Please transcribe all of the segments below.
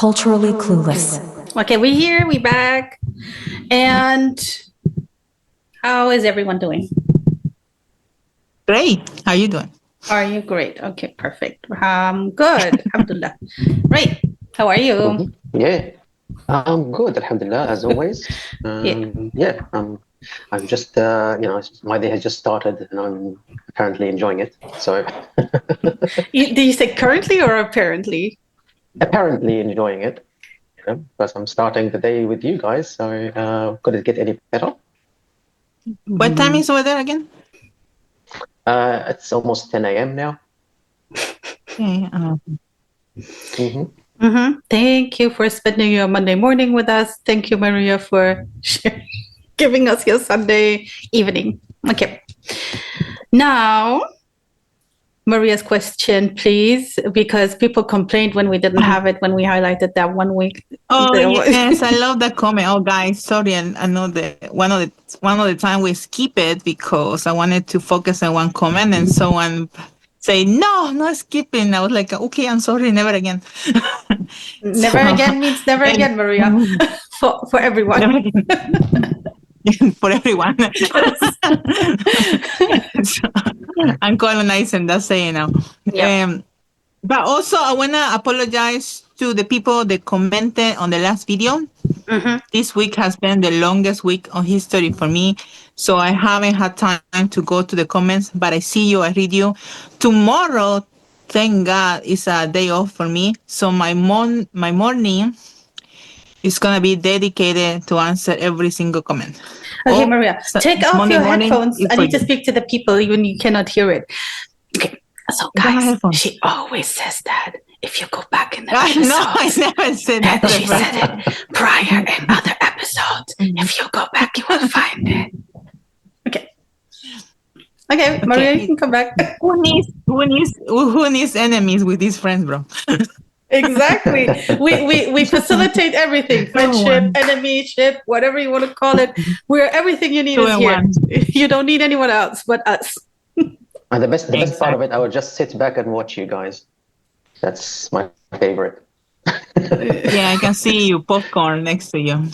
Culturally clueless. Okay, we're here, we're back. And how is everyone doing? Great. How are you doing? Are you great? Okay, perfect. Good. Alhamdulillah. Right. How are you? Yeah, I'm good, alhamdulillah, as always. I'm just, my day has just started and I'm currently enjoying it. So Did you say currently or apparently? apparently enjoying it, because I'm starting the day with you guys. So could it get any better? What time is over there again? It's almost 10 a.m. now. Okay. Thank you for spending your Monday morning with us. Thank you, Maria, for giving us your Sunday evening. Okay. Now, Maria's question, please, because people complained when we didn't have it when we highlighted that 1 week. Oh yes, I love that comment. Oh guys, sorry, I know that one of the time we skip it because I wanted to focus on one comment and someone say no, not skipping. I was like, okay, I'm sorry, never again. Never again means never again, Maria. for everyone. Never again. For everyone. So, I'm colonizing, that's saying now. Yeah. But also, I want to apologize to the people that commented on the last video. This week has been the longest week of history for me, so I haven't had time to go to the comments, but I see you, I read you. Tomorrow, thank God, is a day off for me, so my morning is going to be dedicated to answer every single comment. Okay, Maria, take off Monday your morning headphones. I need to speak to the people even you cannot hear it. Okay, so guys, she always says that if you go back in the episodes. No, I never said that. She said it prior in other episodes. If you go back, you will find it. Okay, Maria, you can come back. Who needs enemies with these friends, bro? Exactly. We facilitate everything. Friendship, enemyship, whatever you want to call it. We're everything you need is here. You don't need anyone else but us. And the best part of it, I would just sit back and watch you guys. That's my favorite. Yeah, I can see you, popcorn next to you.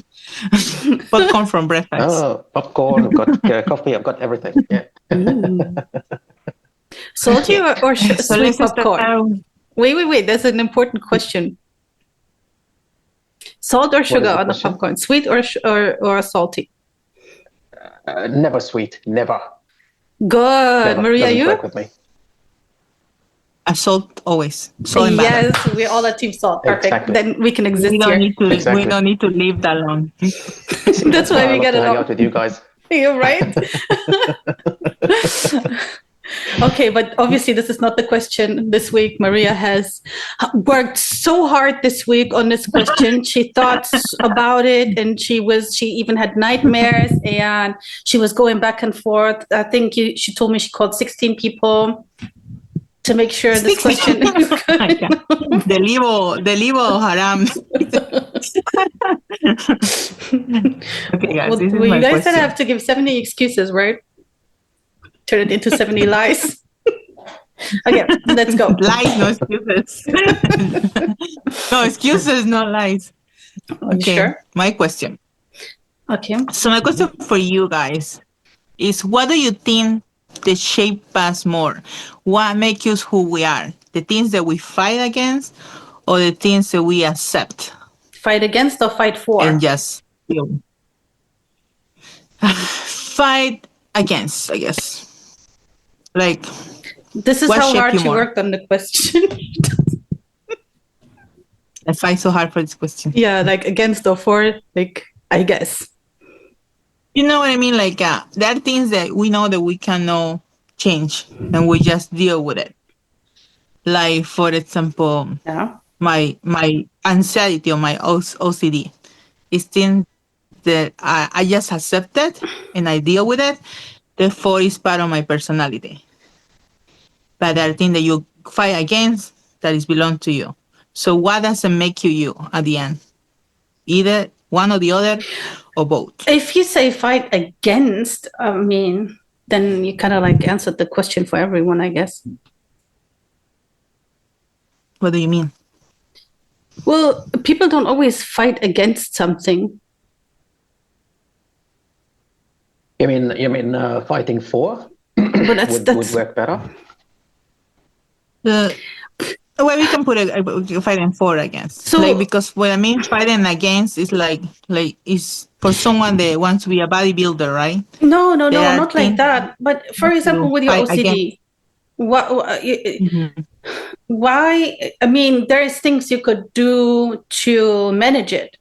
Popcorn from breakfast. Oh, popcorn, I've got coffee, I've got everything. Yeah. Salty or sweet popcorn? Wait. That's an important question. Salt or sugar on the popcorn? Sweet or salty? Never sweet. Never. Good. Never. Maria, Doesn't you? work with me. Salt always. Salt and butter. Yes, we're all a team salt. Perfect. Exactly. Then we can exist we don't here. We don't need to leave that alone. That's why we get along. Hang out with you guys. You're right. Okay, but obviously this is not the question this week. Maria has worked so hard this week on this question. She thought about it and she even had nightmares and she was going back and forth. I think she told me she called 16 people to make sure this question is good. The libo haram. Okay, guys, well, you guys said I have to give 70 excuses, right? Turn it into 70 lies. Okay, let's go. Lies, no excuses. No excuses, no lies. Okay, sure? My question. Okay. So my question for you guys is, what do you think that shape us more? What makes us who we are? The things that we fight against or the things that we accept? Fight against or fight for? And just fight against, I guess. Like, this is how hard you worked on the question. I fight so hard for this question. Yeah, like against or for, like, I guess. You know what I mean? Like, there are things that we know that we cannot change and we just deal with it. Like, for example, my anxiety or my OCD is things that I just accept it and I deal with it. Therefore, it's part of my personality. But there are things that you fight against that is belong to you. So what doesn't make you at the end? Either one or the other or both. If you say fight against, I mean, then you kind of like answered the question for everyone, I guess. What do you mean? Well, people don't always fight against something. You mean fighting for But would work better? Well, we can put a fighting for against. So- like, because what I mean fighting against is like is for someone that wants to be a bodybuilder, right? no, There are not like things that. But for to example, with your fight OCD, what, Mhm. why? I mean, there's things you could do to manage it,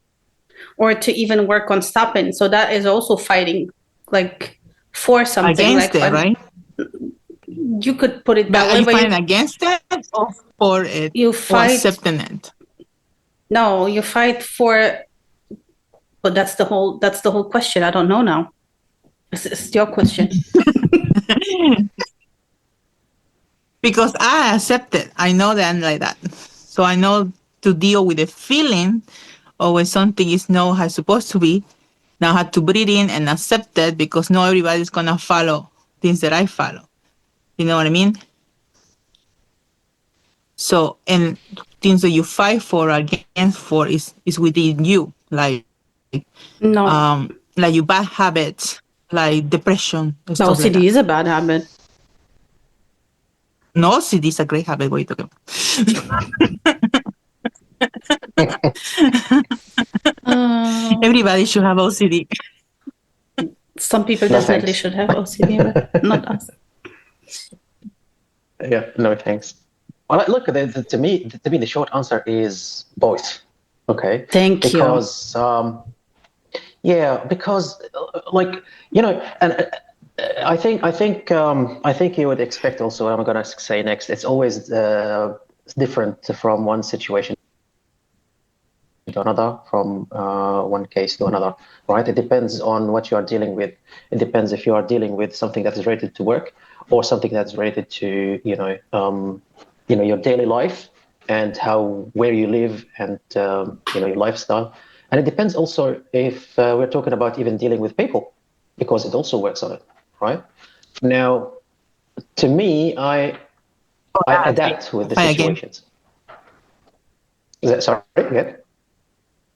or to even work on stopping. So that is also fighting, like for something. Against Like it, right? you could put it But that are way. you But fighting against it or for it you or fight. accepting it? No, you fight for. But that's the whole question. I don't know now. It's your question. Because I accept it. I know that I'm like that. So I know to deal with the feeling or when something is not how it's supposed to be. Now I have to breathe in and accept it because not everybody's gonna follow things that I follow. You know what I mean? So and things that you fight for against for is within you. No, Like your bad habits, like depression and no, stuff like OCD that. is a bad habit. No, OCD is a great habit. What are you talking about? Everybody should have OCD. Some people No, definitely thanks. should have OCD, but not us. Yeah, no thanks. Well, look, to me, the short answer is both. Okay, Thank you. because because like and I think you would expect also what I'm gonna say next. It's always different from one situation to another, from one case to another, right? It depends on what you are dealing with. It depends if you are dealing with something that is related to work or something that's related to your daily life and where you live and your lifestyle. And it depends also if we're talking about even dealing with people, because it also works on it, right? Now, to me, I adapt with the Fight again. situations. Is that sorry? Yeah.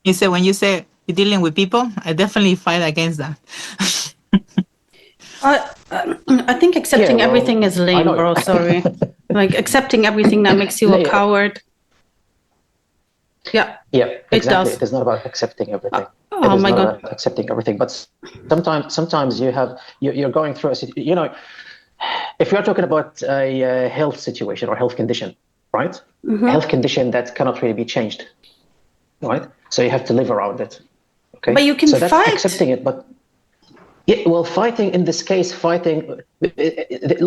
You say when you say you're dealing with people, I definitely fight against that. I think accepting Yeah, well, everything is I lame, know. bro. Sorry. Like accepting everything that makes you a Yeah. coward. Yeah, Yeah, it exactly. does. It is not about accepting everything. It Oh is my not God. about accepting everything. But sometimes you're going through if you're talking about a health situation or health condition, right? Mm-hmm. A health condition that cannot really be changed, right? So you have to live around it. Okay. But you can so that's fight. accepting it, but yeah, well, fighting in this case,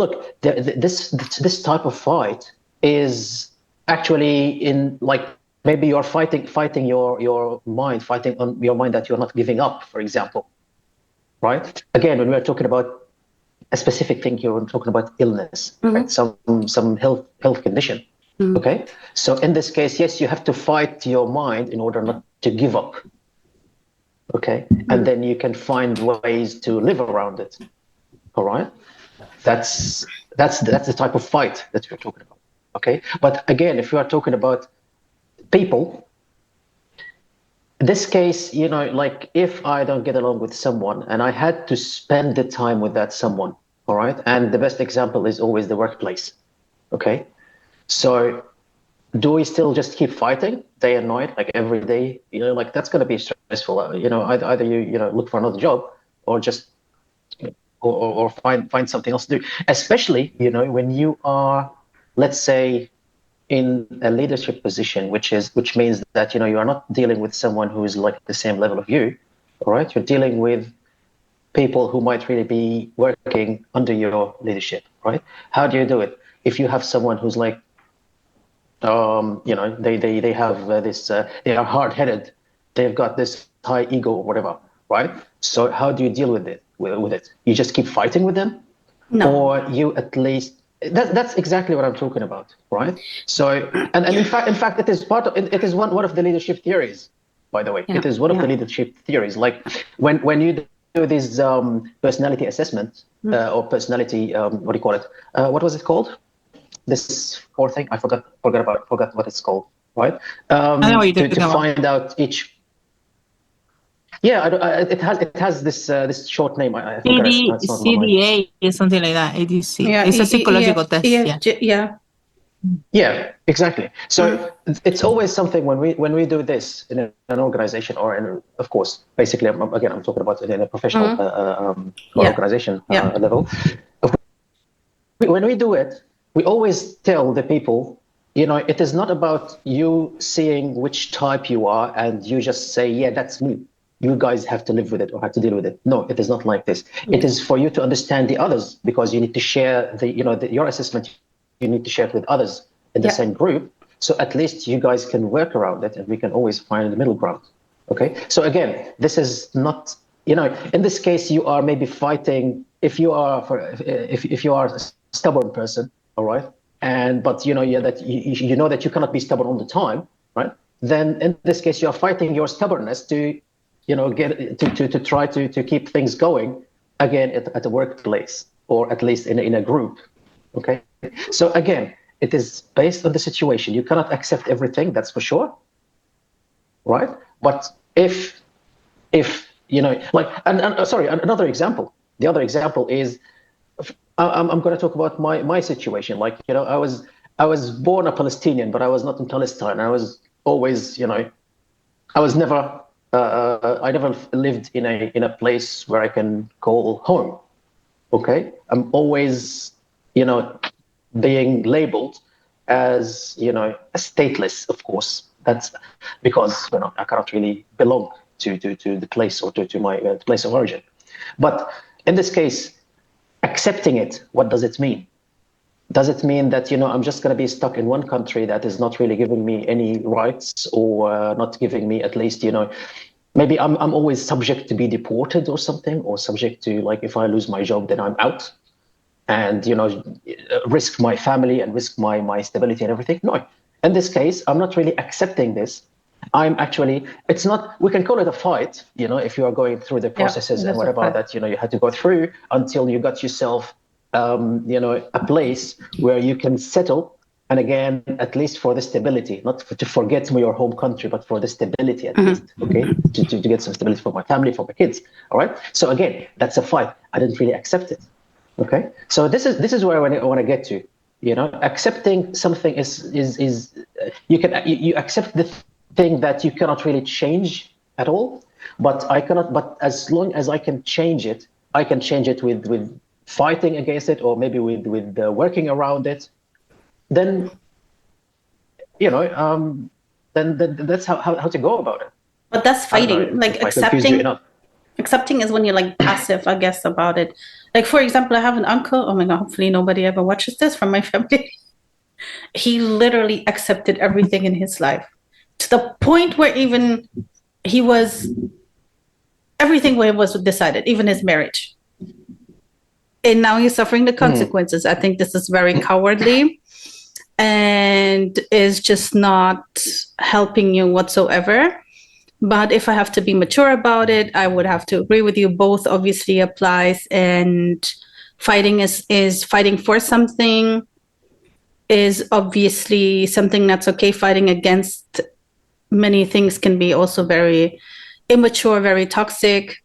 look, this type of fight is actually in like maybe you're fighting your mind, fighting on your mind that you're not giving up, for example, right? Again, when we're talking about a specific thing, you're talking about illness, right? Some health condition. Okay, so in this case, yes, you have to fight your mind in order not to give up. Okay, and then you can find ways to live around it. All right, that's the type of fight that we're talking about. Okay, but again, if you are talking about people, in this case, like if I don't get along with someone and I had to spend the time with that someone, all right, and the best example is always the workplace. Okay, so do we still just keep fighting day and night, like every day? Like that's going to be stressful. Either you look for another job or just or find something else to do. Especially when you are, let's say, in a leadership position, which means that you are not dealing with someone who is like the same level of you. All right, you're dealing with people who might really be working under your leadership. Right? How do you do it? If you have someone who's like they have this they are hard-headed, they've got this high ego or whatever, right? So how do you deal with it? You just keep fighting with them? No. Or you at least that's exactly what I'm talking about, right? So and in fact it is one of the leadership theories, by the way. It is one of the leadership theories, like when you do these personality assessments or personality what do you call it, what was it called, this fourth thing? I forgot what it's called. right? I know what you're To talking about. find out each. Yeah, it has this short name. I forgot it. It's not on my mind. CDA is something like that. ADC. Yeah, It's a psychological test. Yeah. yeah. Yeah, exactly. So it's always something when we do this in an organization or in, of course, basically, again, I'm talking about it in a professional or organization level. When we do it, we always tell the people, it is not about you seeing which type you are and you just say, yeah, that's me. You guys have to live with it or have to deal with it. No, it is not like this. Yeah. It is for you to understand the others, because you need to share your assessment. You need to share it with others in the same group. So at least you guys can work around it and we can always find the middle ground. Okay. So again, this is not, in this case, you are maybe fighting if you are a stubborn person, all right, but that you know that you cannot be stubborn all the time, right? Then in this case, you are fighting your stubbornness to get to try to keep things going again at the workplace, or at least in a group. Okay, so again, it is based on the situation. You cannot accept everything, that's for sure, right? But if like, and sorry, another example. The other example is, I'm going to talk about my situation. Like, I was born a Palestinian, but I was not in Palestine. I was always, I was never, I never lived in a place where I can call home. Okay, I'm always, being labeled as, a stateless. Of course, that's because I cannot really belong to the place, or to my place of origin. But in this case, accepting it, what does it mean? Does it mean that I'm just going to be stuck in one country that is not really giving me any rights, or not giving me, at least, maybe I'm always subject to be deported or something, or subject to, like, if I lose my job, then I'm out, and risk my family and risk my stability and everything? No, in this case, I'm not really accepting this. I'm actually, it's not, we can call it a fight, if you are going through the processes and whatever that you had to go through until you got yourself a place where you can settle. And again, at least for the stability, not to forget your home country, but for the stability at least, okay, to get some stability for my family, for my kids. All right. So again, that's a fight. I didn't really accept it. Okay. So this is where I want to get to. Accepting something is you accept the thing that you cannot really change at all. But I cannot. But as long as I can change it, I can change it with fighting against it, or maybe with working around it. Then then that's how to go about it. But that's fighting. Like, accepting is when you're like passive, I guess, about it. Like, for example, I have an uncle. Oh my God, hopefully nobody ever watches this from my family. He literally accepted everything in his life, to the point where even everything was decided, even his marriage. And now he's suffering the consequences. I think this is very cowardly and is just not helping you whatsoever. But if I have to be mature about it, I would have to agree with you. Both obviously applies, and fighting is fighting for something is obviously something that's okay. Fighting against many things can be also very immature, very toxic.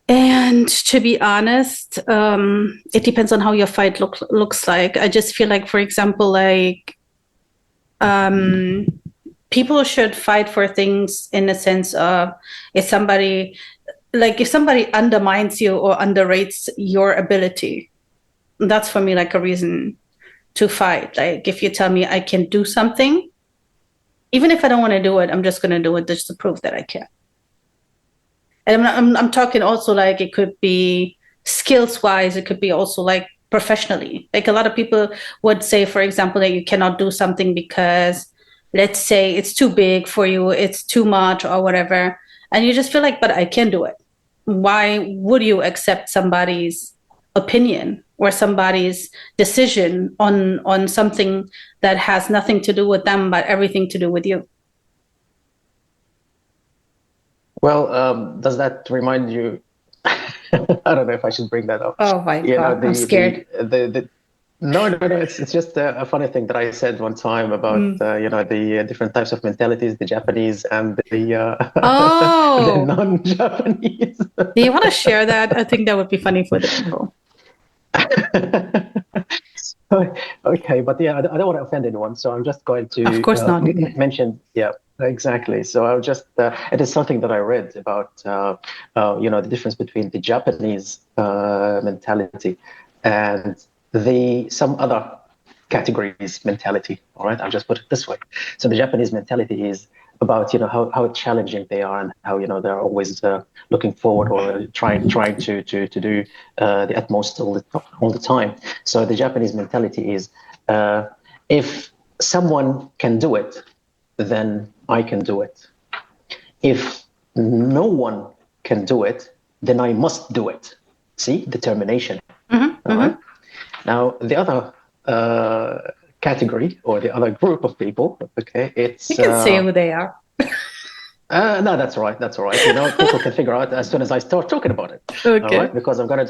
And to be honest, it depends on how your fight looks like. I just feel like, for example, like, people should fight for things in the sense of, if somebody undermines you or underrates your ability, that's for me like a reason to fight. Like, if you tell me I can do something, even if I don't want to do it, I'm just going to do it just to prove that I can. And I'm talking also, like, it could be skills wise, it could be also like professionally. Like, a lot of people would say, for example, that you cannot do something because, let's say, it's too big for you, it's too much or whatever. And you just feel like, but I can do it. Why would you accept somebody's opinion or somebody's decision on something that has nothing to do with them, but everything to do with you? Well, does that remind you? I don't know if I should bring that up. Oh my God, I'm scared. No. It's just a funny thing that I said one time about the different types of mentalities, the Japanese and the the Oh, non-Japanese. do you want to share that? I think that would be funny for the people. Okay, but yeah, I don't want to offend anyone, so I'm just going Of to course not. mention, yeah, exactly. So I'll just, it is something that I read about, the difference between the Japanese mentality and some other categories mentality. All right, I'll just put it this way. So the Japanese mentality is about how challenging they are and how they're always looking forward or trying to do the utmost all the time. So the Japanese mentality is if someone can do it, then I can do it. If no one can do it, then I must do it. See, determination. All right. Now the other category or the other group of people, okay, it's You can say who they are. no, that's all right. That's all right. People can figure out as soon as I start talking about it. Okay. All right, because I'm gonna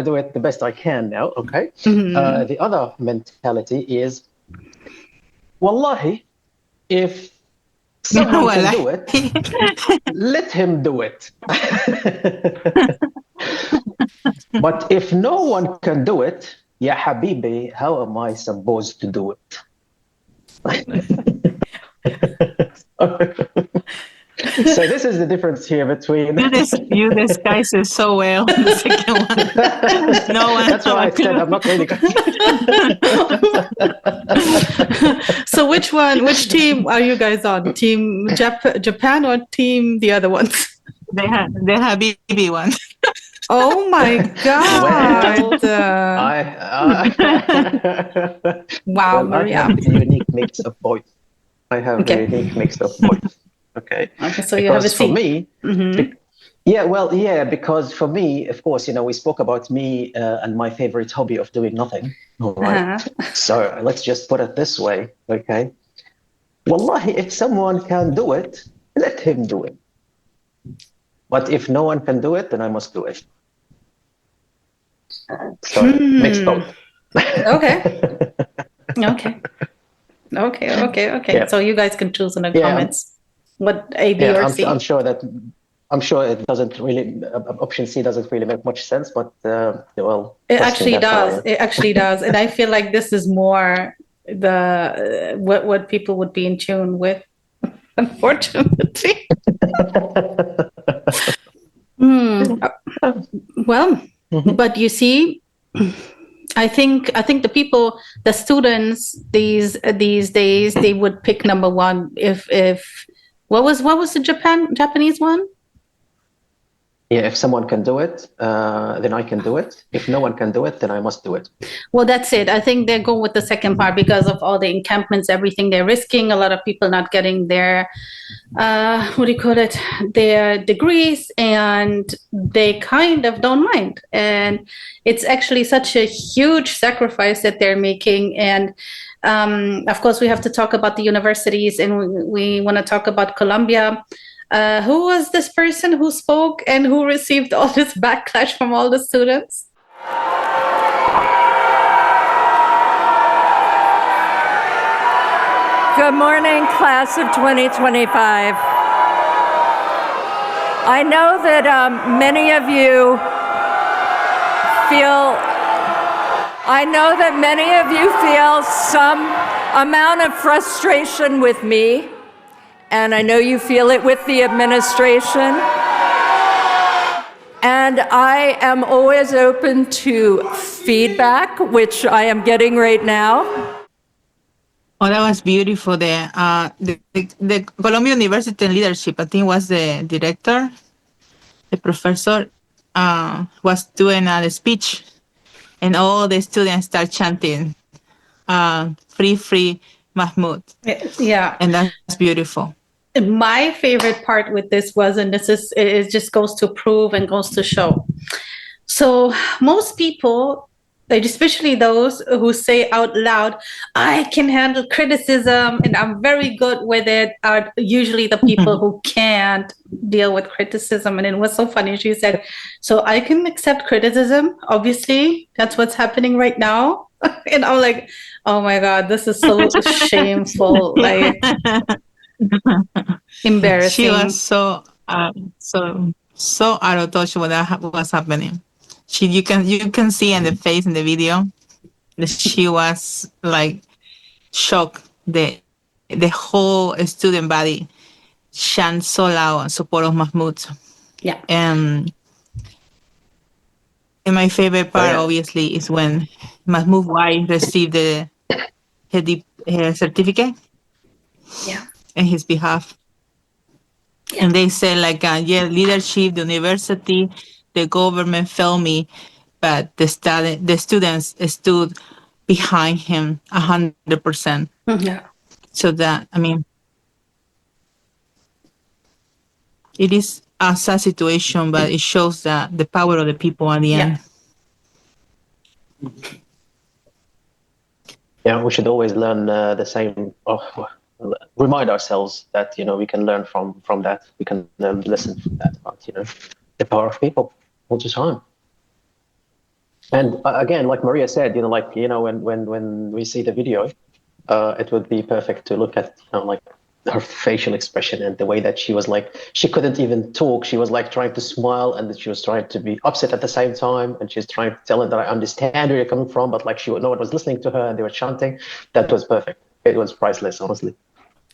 do it the best I can now. Okay. The other mentality is, wallahi, if someone can do it, let him do it. But if no one can do it, ya habibi, how am I supposed to do it? So this is the difference here between You disguise it so well. The second one. No one. That's why I said I'm not really So which team are you guys on? Team Japan or team the other ones? The Habibi one. Oh my God. Wow, Maria. I have a unique mix of both. Okay. So you have a for seat. me, because for me, of course, we spoke about me and my favorite hobby of doing nothing. All right. So let's just put it this way. Okay. Wallahi, if someone can do it, let him do it. But if no one can do it, then I must do it. So mix both. Okay. Yeah. So you guys can choose in the comments what A, B, or C. I'm sure it doesn't really. Option C doesn't really make much sense, but it actually does. It actually does, and I feel like this is more what people would be in tune with. Unfortunately. Well, but you see, I think the people, the students these days, they would pick number one. If what was the Japanese one? Yeah, if someone can do it, then I can do it. If no one can do it, then I must do it. Well, that's it. I think they go with the second part because of all the encampments, everything they're risking. A lot of people not getting their, their degrees, and they kind of don't mind. And it's actually such a huge sacrifice that they're making. And of course, we have to talk about the universities, and we want to talk about Colombia. Who was this person who spoke and who received all this backlash from all the students? Good morning, class of 2025. I know that many of you feel some amount of frustration with me. And I know you feel it with the administration. And I am always open to feedback, which I am getting right now. Oh, that was beautiful. The Columbia University Leadership, I think, was the director. The professor was doing a speech, and all the students start chanting, free Mahmoud. Yeah. And that's beautiful. My favorite part with this was, and it just goes to prove and goes to show. So most people, especially those who say out loud, I can handle criticism and I'm very good with it, are usually the people who can't deal with criticism. And it was so funny. She said, so I can accept criticism. Obviously, that's what's happening right now. And I'm like, oh my God, this is so shameful, like She was embarrassing. so out of touch with that was happening. You can see in the face in the video that she was like shocked. The whole student body chant so loud in support of Mahmoud. Yeah. And my favorite So part, yeah, obviously, is when Mahmoud wife received her certificate Yeah. in his behalf. Yeah. And they said, like, yeah, leadership, the university, the government failed me, but the students stood behind him 100%. Yeah. So that, I mean, it is a sad situation, but it shows that the power of the people at the Yeah. end. yeah, we should always learn the same. Remind ourselves that we can learn from that. We can listen from that about the power of people all the time. And again, like Maria said, when we see the video, it would be perfect to look at like her facial expression and the way that she was like she couldn't even talk. She was like trying to smile and that she was trying to be upset at the same time, and she's trying to tell her that I understand where you're coming from, but like no one was listening to her and they were chanting. That was perfect. It was priceless, honestly.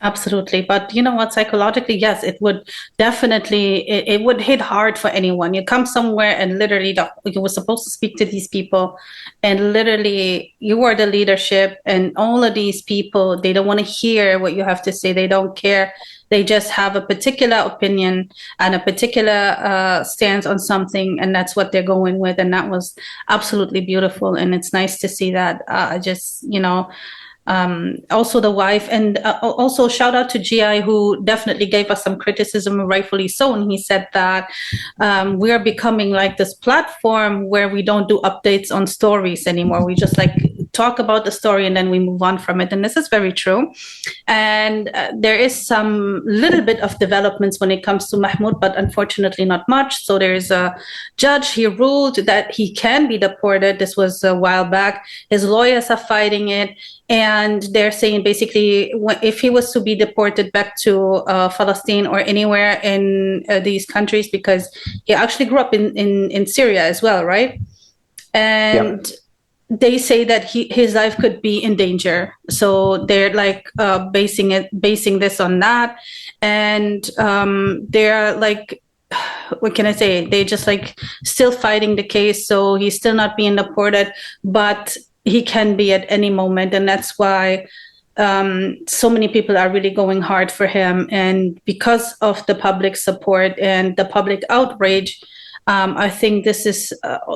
Absolutely. But you know what? Psychologically, yes, it would definitely, it would hit hard for anyone. You come somewhere and literally you were supposed to speak to these people, and literally you are the leadership, and all of these people, they don't want to hear what you have to say. They don't care. They just have a particular opinion and a particular stance on something, and that's what they're going with. And that was absolutely beautiful. And it's nice to see that. Also the wife, and also shout out to GI, who definitely gave us some criticism, rightfully so. And he said that we are becoming like this platform where we don't do updates on stories anymore. We just like talk about the story and then we move on from it. And this is very true. And there is some little bit of developments when it comes to Mahmoud, but unfortunately not much. So there's a judge, he ruled that he can be deported. This was a while back. His lawyers are fighting it. And they're saying basically, if he was to be deported back to Palestine or anywhere in these countries, because he actually grew up in Syria as well, right? And Yep. they say that his life could be in danger. So they're like basing this on that. And they're like, what can I say? They just like still fighting the case. So he's still not being deported, but he can be at any moment. And that's why so many people are really going hard for him. And because of the public support and the public outrage, I think this is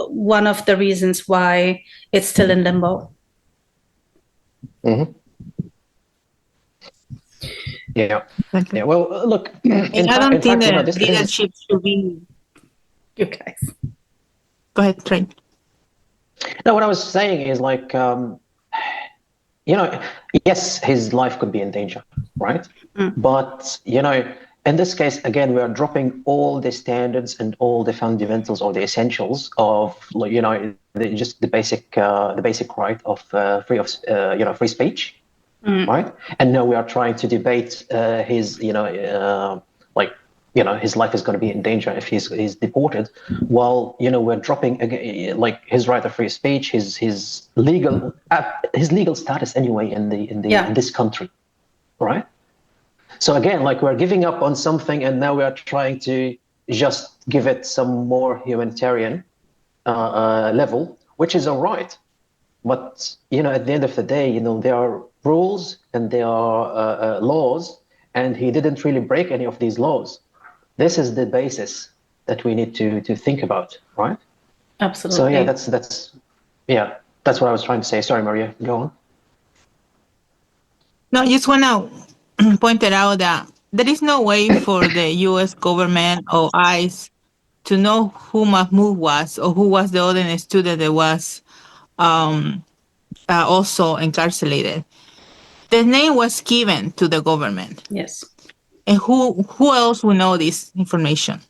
one of the reasons why it's still in limbo. Mm-hmm. Yeah. Exactly. Yeah. Well, look. And I don't think that this is. leadership should be. You guys. Go ahead, Trey. No, what I was saying is like, yes, his life could be in danger, right? But in this case, again, we are dropping all the standards and all the fundamentals or the essentials of, just the basic right of free speech, right? And now we are trying to debate his, his life is going to be in danger if he's deported. While we're dropping again, like his right of free speech, his legal status anyway in this country, right? So again, like we're giving up on something, and now we are trying to just give it some more humanitarian level, which is all right. But at the end of the day, there are rules and there are laws, and he didn't really break any of these laws. This is the basis that we need to think about, right? Absolutely. So that's what I was trying to say. Sorry, Maria, go on. No, I just want to point it out that there is no way for the U.S. government or ICE to know who Mahmoud was or who was the other student that was also incarcerated. The name was given to the government. Yes. And who else will know this information?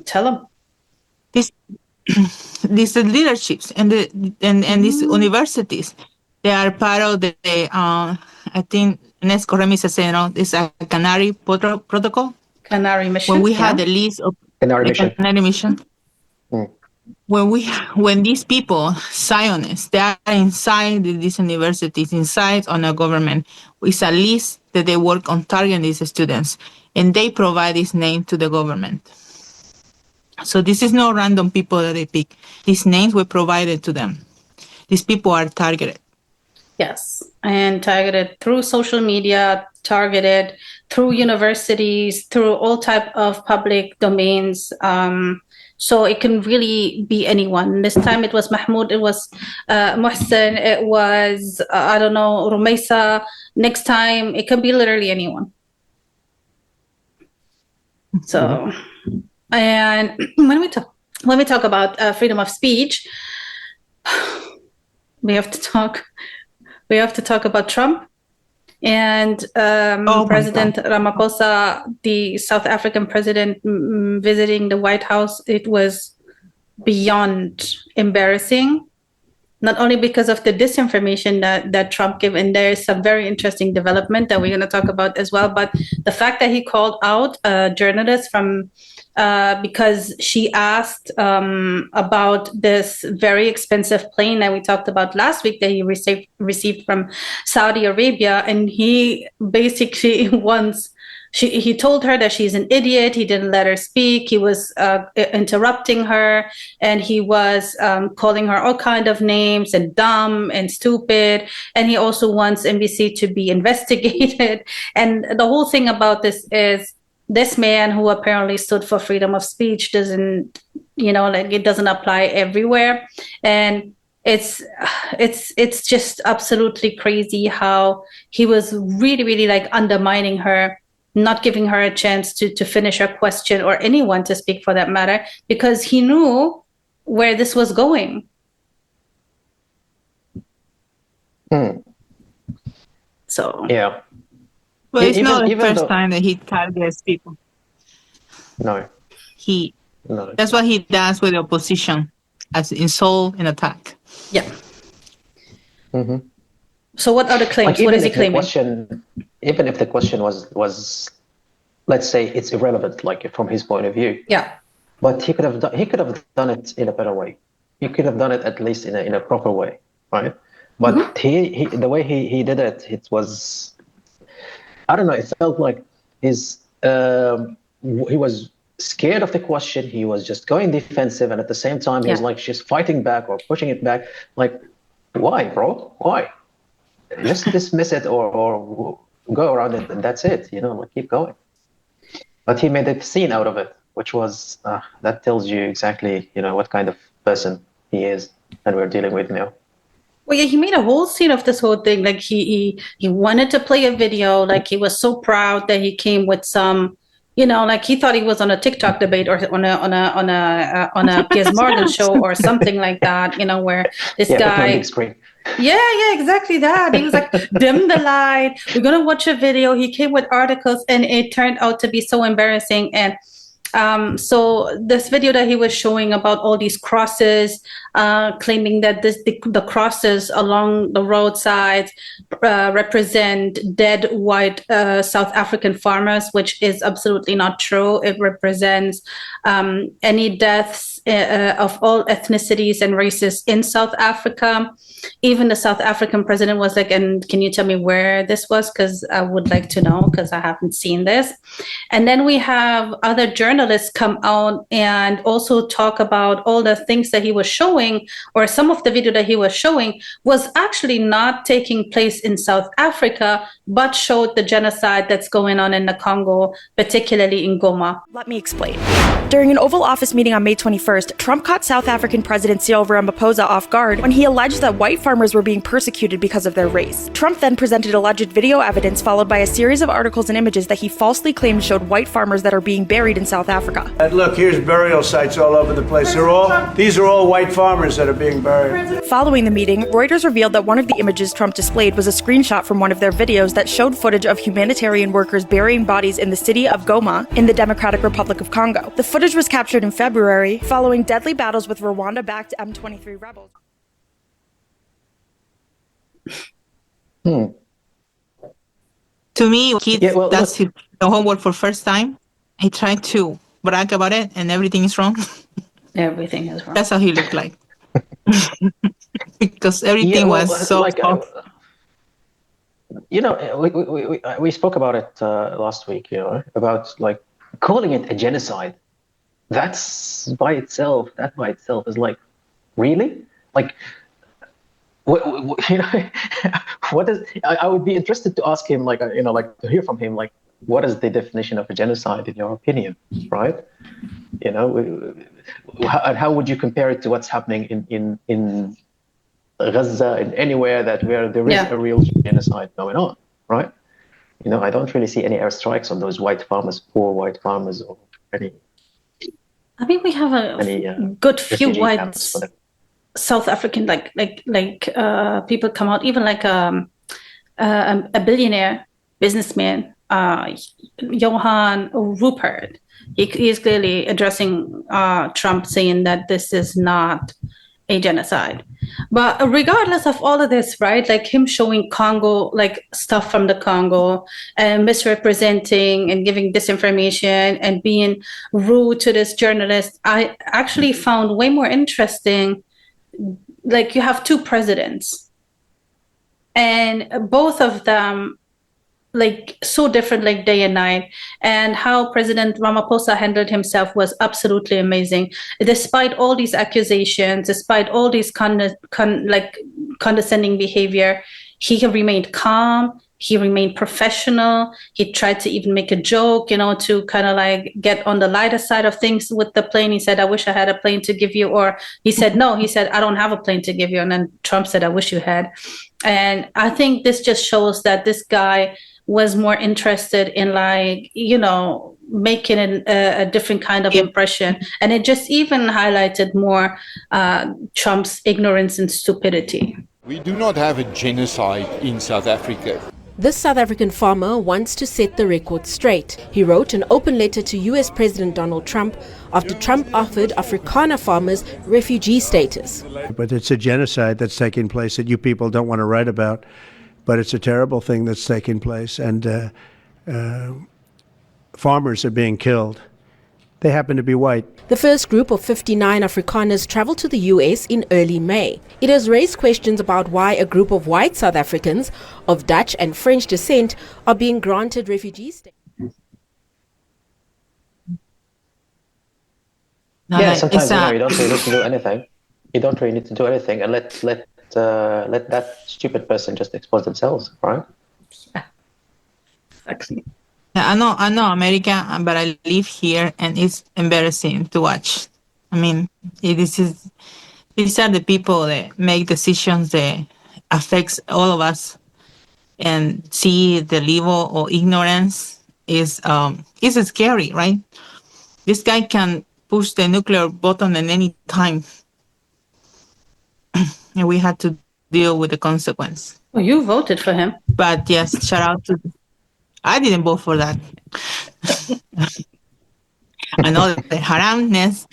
Tell them. these leaderships and these universities, they are part of the I think Ines correct say, this Canary protocol. Canary mission. When we had the list of Canary the mission. Canary mission, when these people, Zionists, they are inside these universities, inside on a government, it's a list that they work on targeting these students, and they provide this name to the government. So this is no random people that they pick. These names were provided to them. These people are targeted. Yes, and targeted through social media, targeted through universities, through all type of public domains. So it can really be anyone. This time it was Mahmoud, it was Mohsen, it was, I don't know, Rumaisa. Next time it can be literally anyone. So, and when we talk about freedom of speech, we have to talk about Trump and President Ramaphosa, the South African president, visiting the White House. It was beyond embarrassing, not only because of the disinformation that Trump gave, and there's some very interesting development that we're going to talk about as well, but the fact that he called out a journalist from because she asked about this very expensive plane that we talked about last week that he received from Saudi Arabia, and he basically he told her that she's an idiot. He didn't let her speak. He was interrupting her, and he was calling her all kind of names and dumb and stupid. And he also wants NBC to be investigated. And the whole thing about this is this man, who apparently stood for freedom of speech, doesn't, it doesn't apply everywhere. And it's just absolutely crazy how he was really, really undermining her, not giving her a chance to finish her question, or anyone to speak for that matter, because he knew where this was going. So yeah. Well, it's not the first time that he targets people. No. That's what he does with the opposition, as insult and attack. Yeah. So what are the claims? What is he claiming? Even if the question was, let's say it's irrelevant, from his point of view. Yeah. But he could have done it in a better way. He could have done it at least in a proper way, right? But he the way he did it, it was, I don't know. It felt like he was scared of the question. He was just going defensive, and at the same time, he was just fighting back or pushing it back. Why, bro? Why? Just dismiss it or go around it, and that's it. Keep going. But he made a scene out of it, which was that tells you exactly what kind of person he is, and we're dealing with now. Well, yeah, he made a whole scene of this whole thing. He wanted to play a video. He was so proud that he came with some, he thought he was on a TikTok debate or on a Piers Morgan show or something like that. Where this guy. Big screen. Yeah, exactly that. He was like, dim the light. We're gonna watch a video. He came with articles, and it turned out to be so embarrassing. And so this video that he was showing about all these crosses, claiming that the crosses along the roadside represent dead white South African farmers, which is absolutely not true. It represents any deaths of all ethnicities and races in South Africa. Even the South African president was like, and can you tell me where this was? Because I would like to know, because I haven't seen this. And then we have other journalists come out and also talk about all the things that he was showing, or some of the video that he was showing was actually not taking place in South Africa, but showed the genocide that's going on in the Congo, particularly in Goma. Let me explain. During an Oval Office meeting on May 21st, Trump caught South African President Cyril Ramaphosa off guard when he alleged that white farmers were being persecuted because of their race. Trump then presented alleged video evidence followed by a series of articles and images that he falsely claimed showed white farmers that are being buried in South Africa. Look, here's burial sites all over the place. These are all white farmers that are being buried. Following the meeting, Reuters revealed that one of the images Trump displayed was a screenshot from one of their videos that showed footage of humanitarian workers burying bodies in the city of Goma in the Democratic Republic of Congo. The footage was captured in February, following deadly battles with Rwanda-backed M23 rebels. To me, kid Yeah, well, does the homework for first time. He tried to brag about it, and everything is wrong. Everything is wrong. That's how he looked like. Because everything Yeah, well, was so like, off. we spoke about it last week, about like calling it a genocide. That by itself is like, really? Like, what is? I would be interested to ask him, like, to hear from him, like, what is the definition of a genocide in your opinion, right? And how would you compare it to what's happening in Gaza, in anywhere where there is a real genocide going on, right? I don't really see any airstrikes on those white farmers, poor white farmers, or any. I mean, we have a good few white South African, like people come out, even like a billionaire businessman, Johan Rupert. He is clearly addressing Trump, saying that this is not a genocide. But regardless of all of this, right, like him showing Congo, like stuff from the Congo, and misrepresenting and giving disinformation and being rude to this journalist, I actually found way more interesting. Like, you have two presidents, and both of them like so different, like day and night, and how President Ramaphosa handled himself was absolutely amazing. Despite all these accusations, despite all these condescending behavior, he remained calm. He remained professional. He tried to even make a joke, to kind of like get on the lighter side of things with the plane. He said, "I wish I had a plane to give you." Or he said, "No," he said, "I don't have a plane to give you." And then Trump said, "I wish you had." And I think this just shows that this guy was more interested in making a different kind of impression. And it just even highlighted more Trump's ignorance and stupidity. We do not have a genocide in South Africa. This South African farmer wants to set the record straight. He wrote an open letter to US President Donald Trump after Trump offered Afrikaner farmers refugee status. But it's a genocide that's taking place that you people don't want to write about. But it's a terrible thing that's taking place, and farmers are being killed. They happen to be white. The first group of 59 Afrikaners traveled to the US in early May. It has raised questions about why a group of white South Africans of Dutch and French descent are being granted refugee status. Sometimes you don't really need to do anything. You don't really need to do anything, and let that stupid person just expose themselves, right? Exactly. Yeah, I know America, but I live here, and it's embarrassing to watch. I mean, these are the people that make decisions that affects all of us, and see the level of ignorance is scary, right? This guy can push the nuclear button at any time, and we had to deal with the consequence. Well, you voted for him. But yes, shout out to. I didn't vote for that. I know the haramness.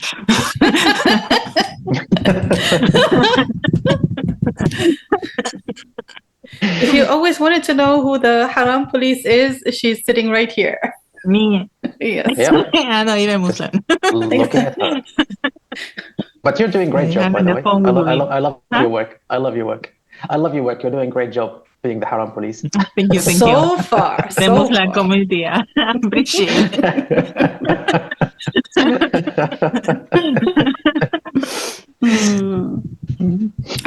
If you always wanted to know who the haram police is, she's sitting right here. Me. Yes. Yeah. I know, even Muslim. Looking at her. But you're doing a great job, by the way. I love your work. I love your work. You're doing a great job being the haram police. Thank you. So far. The Muslim community, I appreciate it.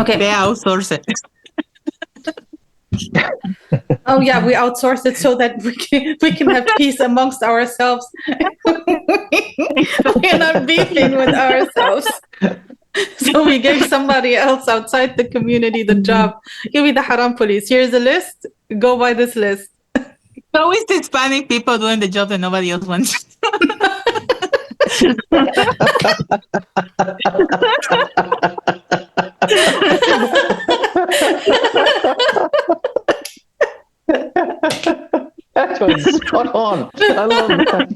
Okay. They outsource it. Oh yeah, we outsource it so that we can have peace amongst ourselves. We're not beefing with ourselves. So we gave somebody else outside the community the job. Give me the haram police. Here's a list. Go by this list. It's always the Hispanic people doing the job that nobody else wants. That was spot on. I love that.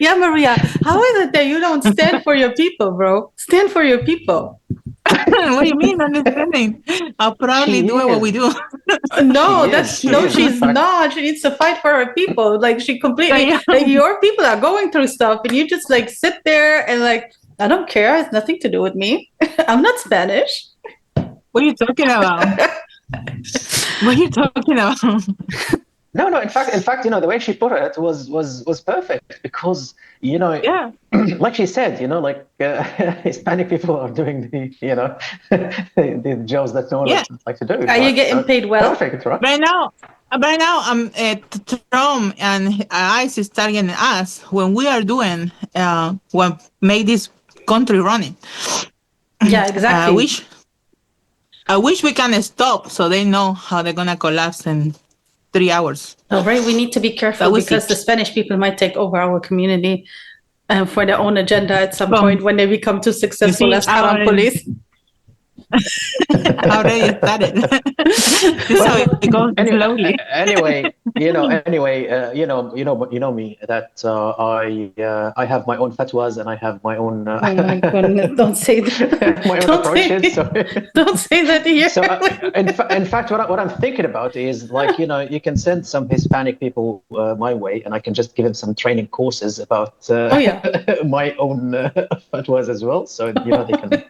Yeah, Maria, how is it that you don't stand for your people, bro? Stand for your people. What do you mean understanding? I'll proudly do what we do. No, She she's not. She needs to fight for her people. Like she completely, like your people are going through stuff, and you just like sit there and like, I don't care. It's nothing to do with me. I'm not Spanish. What are you talking about? What are you talking about? No. In fact, the way she put it was perfect because like she said, like Hispanic people are doing the the jobs that no one like to do. Are you getting paid well? Perfect, right? Right now, Trump and ICE is targeting us when we are doing what made this country running. Yeah, exactly. I wish we can stop so they know how they're gonna collapse in 3 hours. Oh, right. We need to be careful because the Spanish people might take over our community for their own agenda at some point when they become too successful as Crown Police. Already started. This is how it goes slowly. Anyway, you know me that I have my own fatwas and I have my own. Oh my goodness! Don't say that. My own approaches. Don't say that here. So, in fact, what I'm thinking about is like you can send some Hispanic people my way, and I can just give them some training courses about my own fatwas as well. So they can.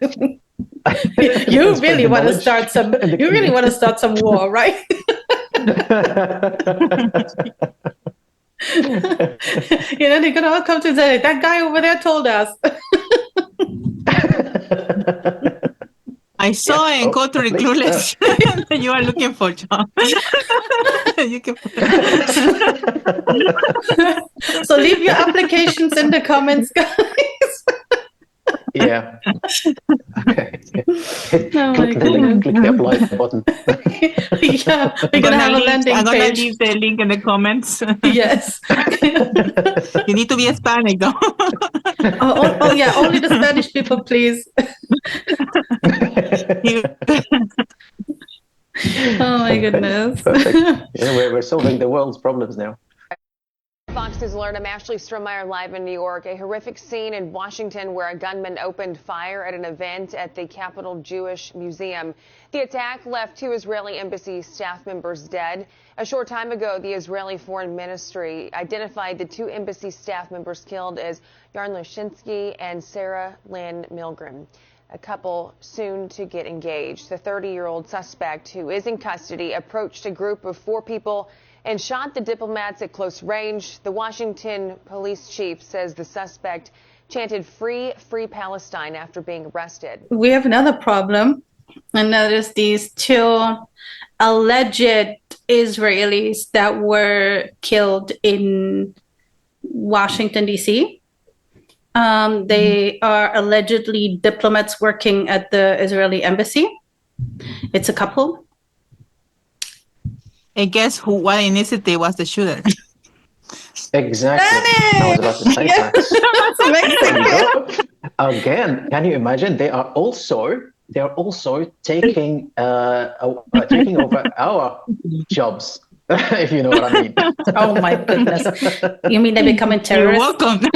You really want to start some. You really want to start some war, right? They're gonna all come to say that guy over there told us. I saw and go to Clueless. You are looking for job. So leave your applications in the comments, guys. Yeah. Okay. Click the apply button. Yeah, we're gonna have a landing page. I'm gonna leave the link in the comments. Yes. You need to be Hispanic though. Oh yeah, only the Spanish people, please. Oh my goodness. Perfect. We're solving the world's problems now. Fox News Alert, I'm Ashley Strohmeyer live in New York. A horrific scene in Washington where a gunman opened fire at an event at the Capitol Jewish Museum. The attack left 2 Israeli embassy staff members dead. A short time ago, the Israeli Foreign Ministry identified the 2 embassy staff members killed as Yarn Lashinsky and Sarah Lynn Milgren, a couple soon to get engaged. The 30-year-old suspect, who is in custody, approached a group of 4 people and shot the diplomats at close range. The Washington police chief says the suspect chanted "Free, Free Palestine" after being arrested. We have another problem, and that is these 2 alleged Israelis that were killed in Washington, D.C. They are allegedly diplomats working at the Israeli embassy. It's a couple. And guess what ethnicity was the shooter? Exactly. I was about to say that. Again, can you imagine? They are also taking over our jobs. If you know what I mean. Oh my goodness! You mean they're becoming terrorists? You're welcome.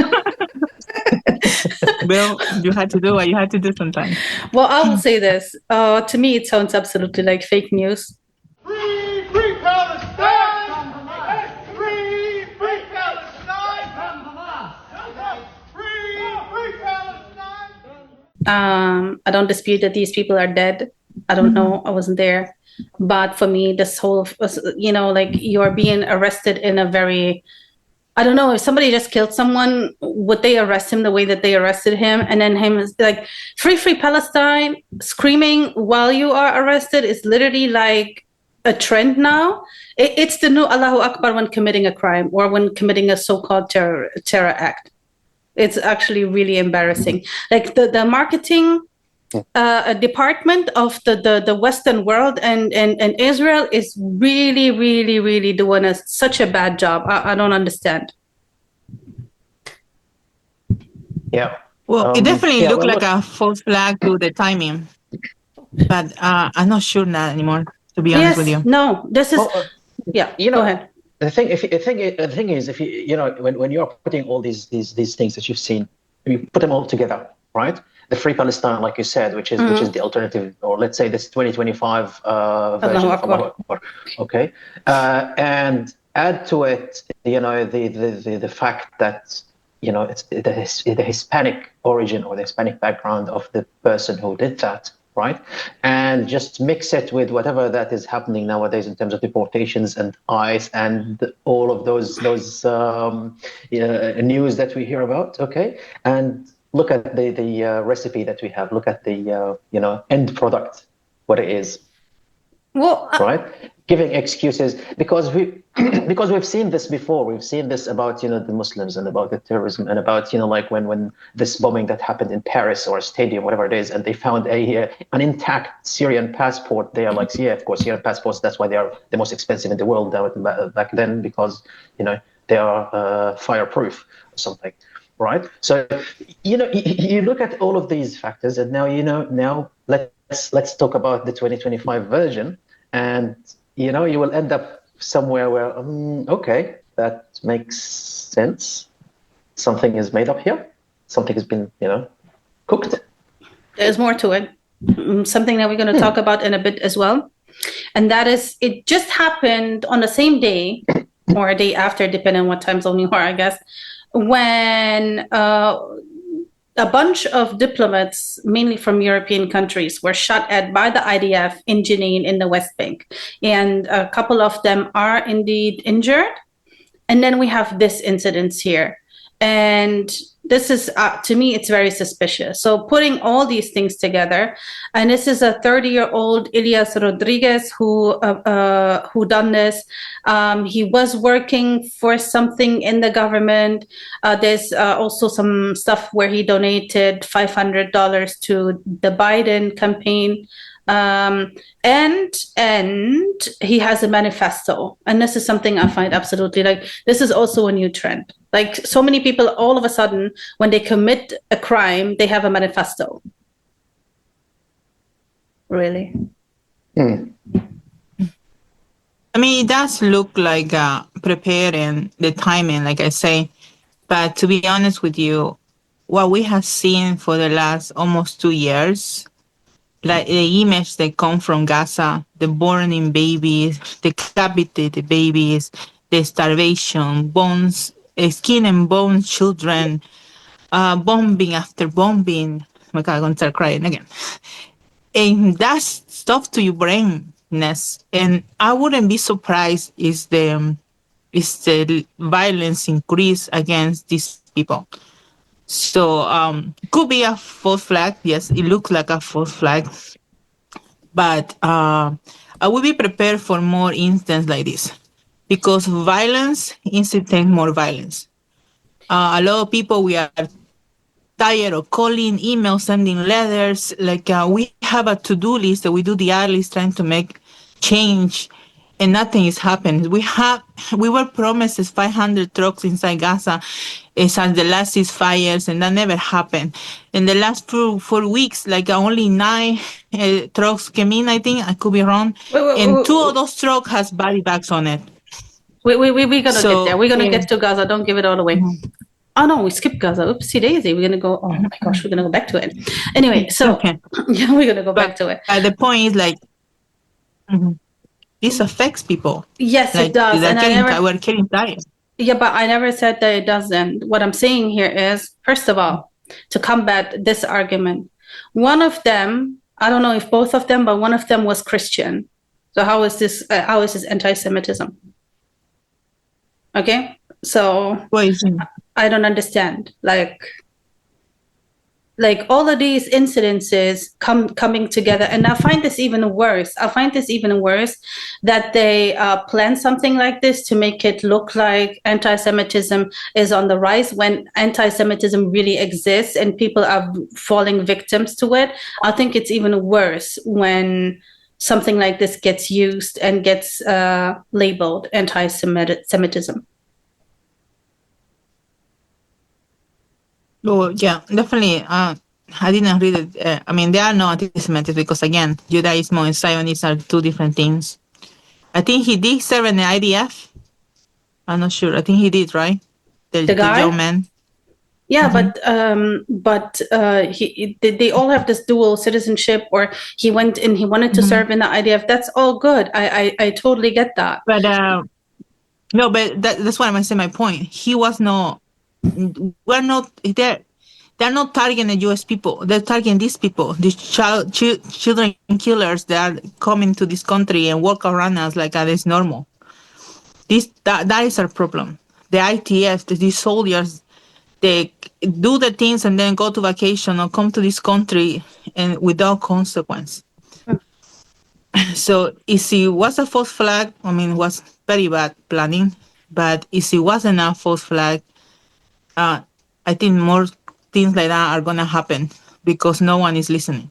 Well, you had to do what you had to do sometimes. Well, I will say this. To me, it sounds absolutely like fake news. Free, free Palestine! Free, free Palestine! Free, free Palestine! I don't dispute that these people are dead. I don't know. I wasn't there. But for me, this whole, like you're being arrested in a very, I don't know, if somebody just killed someone, would they arrest him the way that they arrested him? And then him is like, free, free Palestine, screaming while you are arrested is literally like a trend now. It's the new Allahu Akbar when committing a crime or when committing a so-called terror act. It's actually really embarrassing. Like the marketing a department of the Western world, and Israel is really doing such a bad job. I don't understand. Yeah. Well, it definitely looked like look, a false flag to the timing, but I'm not sure now anymore, to be honest with you. No, this is, go ahead. The thing is, if when you're putting all these things that you've seen, you put them all together, right? The Free Palestine, like you said, which is the alternative, or let's say this 2025 version of Allahu Akbar, okay, and add to it, the fact that it's the Hispanic origin or the Hispanic background of the person who did that, right? And just mix it with whatever that is happening nowadays in terms of deportations and ICE and all of those news that we hear about, okay? And look at the recipe that we have. Look at the end product, what it is. Well, right? Giving excuses because we've seen this before. We've seen this about the Muslims and about the terrorism and about like when this bombing that happened in Paris or a stadium, whatever it is, and they found an intact Syrian passport. They are like, yeah, of course, Syrian passports. That's why they are the most expensive in the world back then, because they are fireproof or something, right? So you look at all of these factors, and now let's talk about the 2025 version, and you will end up somewhere where okay, that makes sense. Something is made up here. Something has been cooked. There's more to it. Something that we're going to talk about in a bit as well, and that is, it just happened on the same day or a day after, depending on what time zone you are, I guess, when a bunch of diplomats, mainly from European countries, were shot at by the IDF in Jenin in the West Bank. And a couple of them are indeed injured. And then we have this incident here. And this is, to me, it's very suspicious. So putting all these things together, and this is a 30-year-old Elias Rodriguez who done this. He was working for something in the government. There's also some stuff where he donated $500 to the Biden campaign. And he has a manifesto, and this is something I find absolutely, like, this is also a new trend. Like, so many people all of a sudden, when they commit a crime, they have a manifesto. Really? I mean, it does look like preparing the timing, like I say, but to be honest with you, what we have seen for the last almost 2 years, like the image that come from Gaza, the burning babies, the decapitated babies, the starvation, bones, skin and bone children, bombing after bombing. Oh my God, I'm going to start crying again. And that's stuff to your brainness. And I wouldn't be surprised if the violence increase against these people. So could be a false flag. Yes, it looks like a false flag. But I would be prepared for more instances like this, because violence incites more violence. A lot of people, we are tired of calling, email, sending letters. Like we have a to-do list that we do the hour list trying to make change, and nothing is happening. We were promised 500 trucks inside Gaza since the last 6 fires, and that never happened. In the last 4 weeks, like only 9 trucks came in, I think. I could be wrong. And 2 of those trucks has body bags on it. We're going to get there. We're going to get to Gaza. Don't give it all away. Mm-hmm. Oh, no, we skipped Gaza. Oopsie daisy. We're going to go, oh my gosh, we're going to go back to it. Anyway, so yeah, we're going to go back to it. The point is, like, this affects people. Yes, like, it does. And we're getting tired. Yeah, but I never said that it doesn't. What I'm saying here is, first of all, to combat this argument, one of them, I don't know if both of them, but one of them was Christian. So how is this anti-Semitism? Okay, so I don't understand. Like like all of these incidences coming together, and I find this even worse. That they plan something like this to make it look like anti-Semitism is on the rise when anti-Semitism really exists and people are falling victims to it. I think it's even worse when something like this gets used and gets labeled anti-Semitism. Oh, yeah, definitely. I didn't read it. I mean, there are no anti-Semitic because, again, Judaism and Zionism are two different things. I think he did serve in the IDF. I'm not sure. I think he did, right? The guy? young man. Yeah, but they all have this dual citizenship, or he went and he wanted to serve in the IDF. That's all good. I totally get that. But no, but that's why I'm saying my point. He was not. We're not there. They're not targeting the U.S. people. They're targeting these people, these children killers that are coming to this country and walk around us like that is normal. That is our problem. The ITF, these soldiers, they do the things and then go to vacation or come to this country and without consequence. So if it was a false flag, I mean, it was very bad planning. But if it wasn't a false flag, I think more things like that are gonna happen because no one is listening.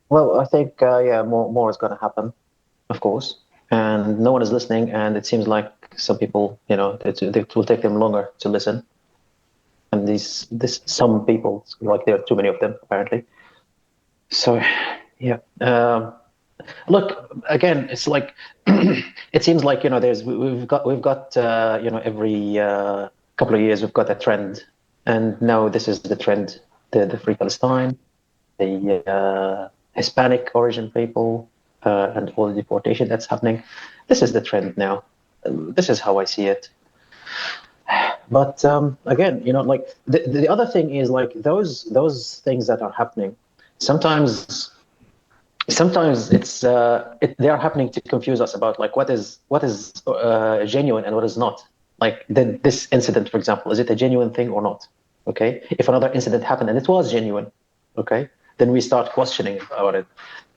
Well, I think yeah, more is going to happen, of course, and no one is listening. And it seems like some people, it will take them longer to listen. And some people, like there are too many of them apparently. So, yeah. Look, again, it's like it seems like we've got every couple of years we've got a trend, and now this is the trend: the Free Palestine, the Hispanic origin people, and all the deportation that's happening. This is the trend now. This is how I see it. But again, like the other thing is like those things that are happening. Sometimes it's they are happening to confuse us about like what is genuine and what is not. Like this incident, for example, is it a genuine thing or not? Okay, if another incident happened and it was genuine, okay, then we start questioning about it,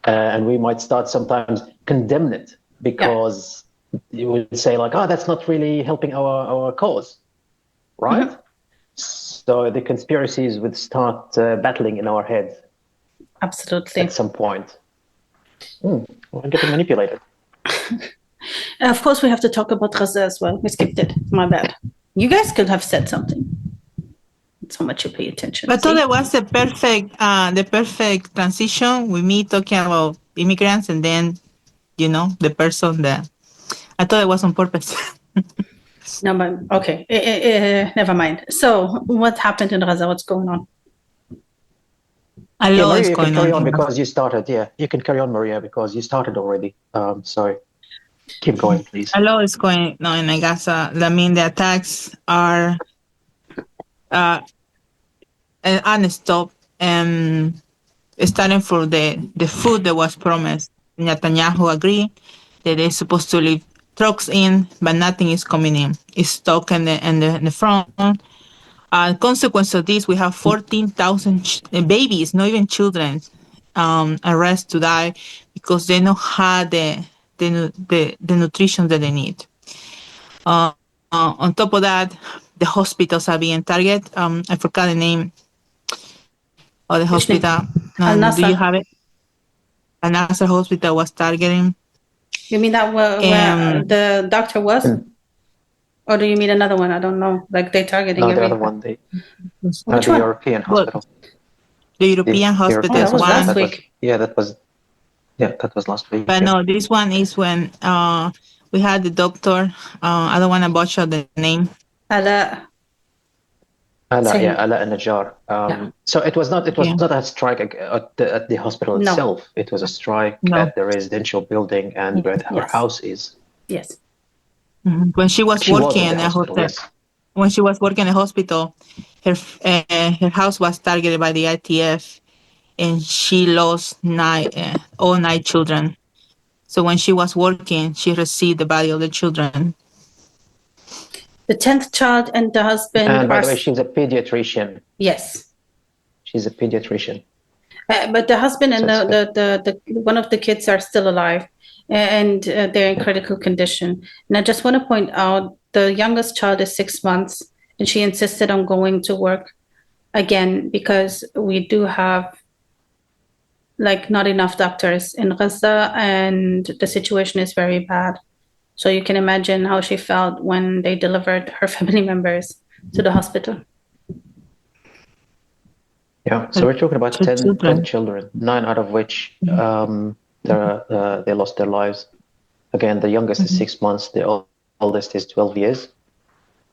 and we might start sometimes condemn it because you would say like, oh, that's not really helping our cause, right? Mm-hmm. So the conspiracies would start battling in our head. Absolutely. At some point. We're getting manipulated. Of course, we have to talk about Gaza as well. We skipped it. My bad. You guys could have said something. It's how much you pay attention. I thought it was the perfect transition with me talking about immigrants and then, the person that I thought it was on purpose. No, but okay. Never mind. So, what happened in Gaza? What's going on? Maria, you can carry on because you started. Yeah, you can carry on, Maria, because you started already. Sorry. Keep going, please. A lot is going on in Gaza. I mean, the attacks are unstopped. Starting for the food that was promised. Netanyahu agreed that they're supposed to leave trucks in, but nothing is coming in. It's stuck in the front. Consequence of this, we have 14,000 babies, not even children, arrested to die because they don't have the nutrition that they need. On top of that, the hospitals are being targeted. I forgot the name of the hospital. Do you have it? Al-Nasser hospital was targeting. You mean that where the doctor was? Or do you mean another one? I don't know. Like they targeting the other one. The European hospital. The European hospital that was last week. That was last week. But no, this one is when we had the doctor. I don't want to butcher the name. Ala Najjar. So it was not a strike at the hospital itself. It was a strike at the residential building and where her house is. Yes. Mm-hmm. When she was working in a hospital, when she was working in a hospital, her house was targeted by the ITF, and she lost all 9 children. So when she was working, she received the body of the children. The 10th child and the husband And by are... the way, she's a pediatrician. Yes. She's a pediatrician. But the husband and So it's the one of the kids are still alive, and they're in critical condition. And I just want to point out the youngest child is 6 months, and she insisted on going to work again because we do have like not enough doctors in Gaza, and the situation is very bad. So you can imagine how she felt when they delivered her family members to the hospital. Yeah, so we're talking about 10 children, 9 out of which they lost their lives. Again, the youngest is 6 months, the oldest is 12 years.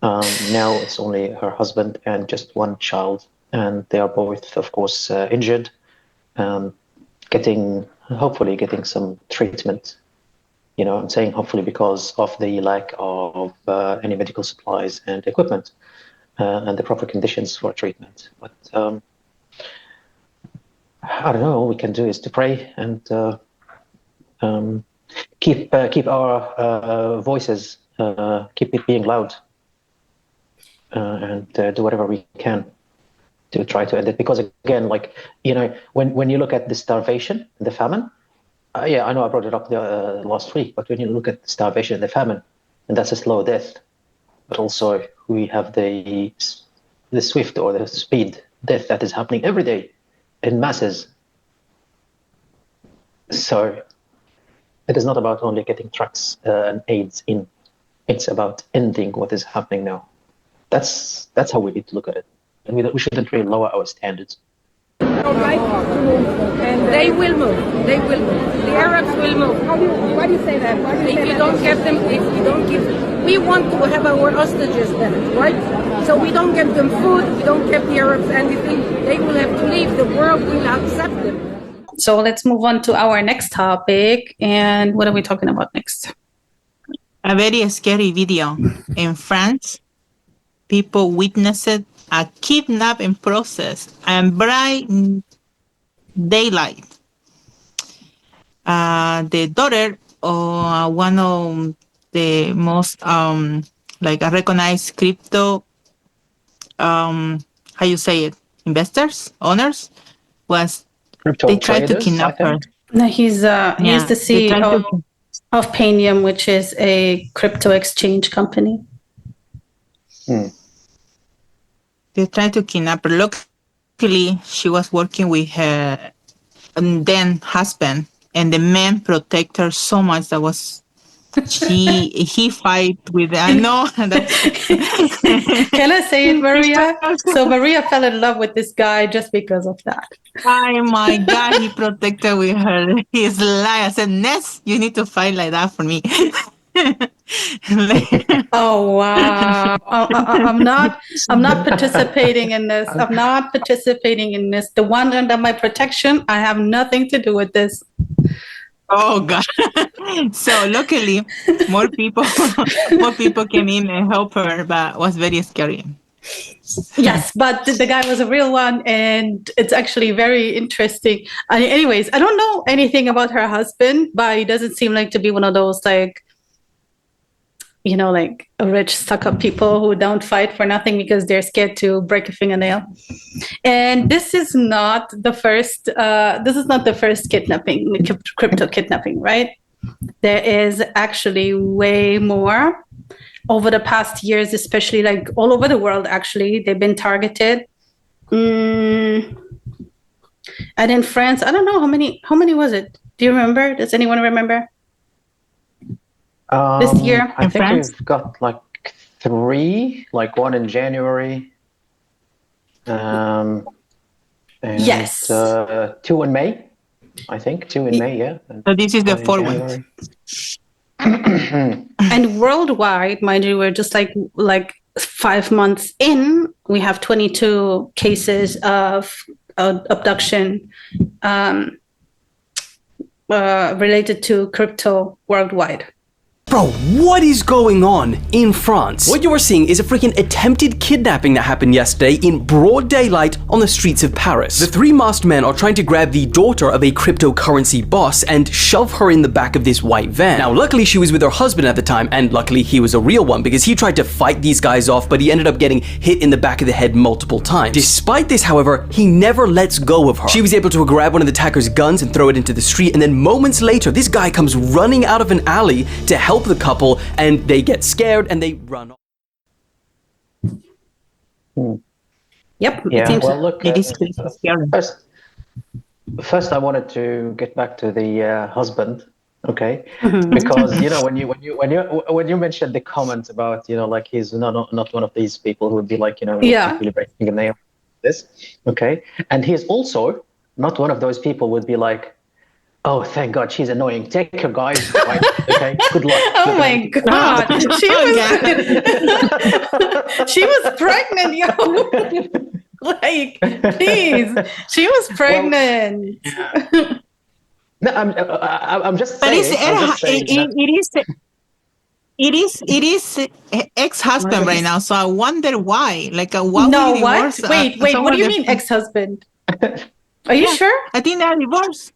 Now it's only her husband and just one child, and they are both, of course, injured, hopefully getting some treatment. You know, I'm saying hopefully because of the lack of any medical supplies and equipment and the proper conditions for treatment. But I don't know. All we can do is to pray and keep our voices, keep it being loud, and do whatever we can to try to end it. Because again, like, you know, when you look at the starvation, the famine, yeah, I know I brought it up last week, but when you look at the starvation and the famine, and that's a slow death, but also we have the swift or the speed death that is happening every day in masses. So it is not about only getting trucks and aids in. It's about ending what is happening now. That's how we need to look at it. And we shouldn't really lower our standards. Right to move, and they will move. They will move. The Arabs will move. Why do you say that? If we don't give, we want to have our hostages back, right? So we don't give them food, we don't give the Arabs anything. They will have to leave. The world will accept them. So let's move on to our next topic. And what are we talking about next? A very scary video in France. People witnessed a kidnapping process and bright daylight. The daughter of one of the most like a recognized crypto how you say it, investors, owners, was crypto they tried to traders, kidnap her. No, he's the CEO of Paynium, which is a crypto exchange company. They tried to kidnap her. Luckily, she was working with her then husband, and the man protect her so much that was he fight with. I know. Can I say it, Maria? So Maria fell in love with this guy just because of that. Oh my God, he protected with her his life. I said, Ness, you need to fight like that for me. Oh wow! I'm not participating in this. I'm not participating in this. The one under my protection, I have nothing to do with this. Oh God! So luckily, more people came in and helped her, but it was very scary. Yes, but the guy was a real one, and it's actually very interesting. Anyways, I don't know anything about her husband, but he doesn't seem like to be one of those like, you know, like a rich stuck-up people who don't fight for nothing because they're scared to break a fingernail. And this is not the first. This is not the first kidnapping, crypto kidnapping, right? There is actually way more over the past years, especially like all over the world. Actually, they've been targeted. And in France, I don't know how many. How many was it? Do you remember? Does anyone remember? This year, I think we've got like 3, like one in January, and yes, 2 in May. I think 2 in May, yeah. So this is the 4th one. And worldwide, mind you, we're just like 5 months in. We have 22 cases of abduction related to crypto worldwide. Bro, what is going on in France? What you are seeing is a freaking attempted kidnapping that happened yesterday in broad daylight on the streets of Paris. The three masked men are trying to grab the daughter of a cryptocurrency boss and shove her in the back of this white van. Now, luckily she was with her husband at the time, and luckily he was a real one because he tried to fight these guys off, but he ended up getting hit in the back of the head multiple times. Despite this, however, he never lets go of her. She was able to grab one of the attacker's guns and throw it into the street, and then moments later, this guy comes running out of an alley to help the couple, and they get scared and they run off. Yep. Yeah, well, look, it is scary. first I wanted to get back to the husband, okay? Because when you mentioned the comment about like he's not one of these people who would be like really breaking a nail, this, okay? And he's also not one of those people would be like, oh, thank God, she's annoying. Take her, guys. Right? Okay, good luck. Oh my God, she was pregnant, yo. Like, please, she was pregnant. No, I'm just But saying. it is ex-husband right now, so I wonder why. Like, why No, would he what? divorce, Wait, what do you mean ex-husband? Are you sure? I think they're divorced.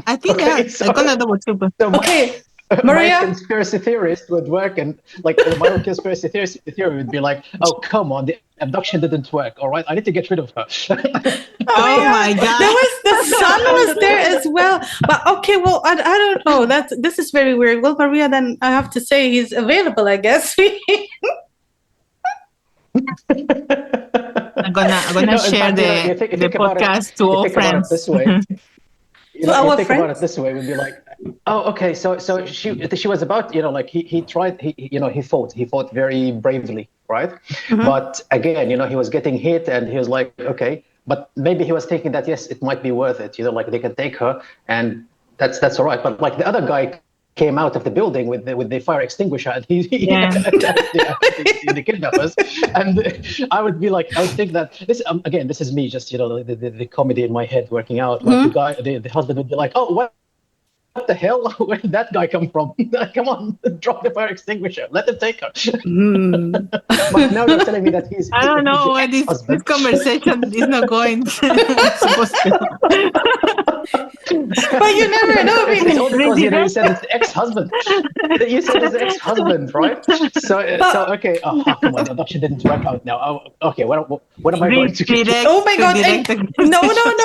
I think Okay, I'm gonna double check. Okay, Maria. My conspiracy theorist would work, and like my conspiracy theory would be like, oh, come on, the abduction didn't work. All right, I need to get rid of her. Oh my God! The son was there as well. But okay, well, I don't know. This is very weird. Well, Maria, then I have to say he's available, I guess. I'm gonna share the podcast to all friends. This way. Think about it this way, we'd be like, oh, okay, so she was about, like he tried, he fought very bravely, right? But again, he was getting hit, and he was like, okay, but maybe he was thinking that yes, it might be worth it, like they can take her, and that's all right. But like the other guy came out of the building with the fire extinguisher, and he the kidnappers, and I would think that this again, this is me just the comedy in my head working out. Like the husband would be like, oh, what the hell? Where did that guy come from? Come on, drop the fire extinguisher. Let him take her. But now you're telling me that he's. I don't know why this conversation is not going. Supposed to. But you never know. Because you said it's ex-husband. You said it's ex-husband, right? So okay. Oh, come on, the abduction didn't work out now. Oh, okay, what am I going to do? Oh my God! No.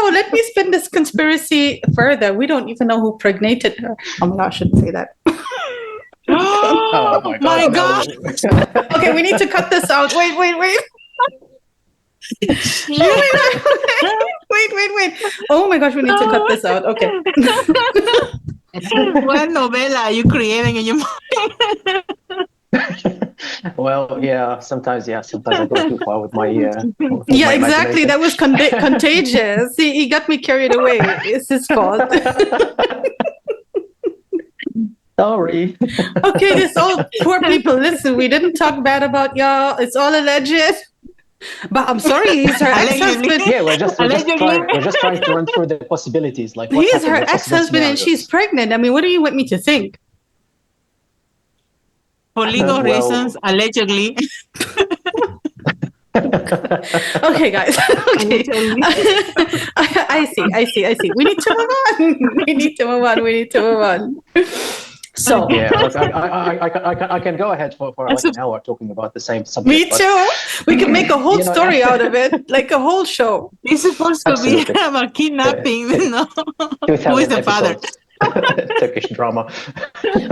Let me spin this conspiracy further. We don't even know who pregnated her. Oh my God, I shouldn't say that. Oh my God! Okay, we need to cut this out. Wait. Wait. Oh my gosh, we need to cut this out. Okay. What novela are you creating in your mind? Well, sometimes I go too far with my yeah, exactly. That was contagious. He got me carried away. It's his fault. Sorry. Okay, this all poor people. Listen, we didn't talk bad about y'all. It's all alleged. But I'm sorry, he's her ex-husband. Yeah, we're just trying to run through the possibilities. Like, he's her ex-husband and she's pregnant. I mean, what do you want me to think? For legal reasons, allegedly. Okay, guys. Okay. I see. We need to move on. So yeah, look, I can go ahead for like an hour talking about the same subject. Me too. We can make a whole story out of it, like a whole show. It's supposed to be about kidnapping, Who is the father? Turkish drama.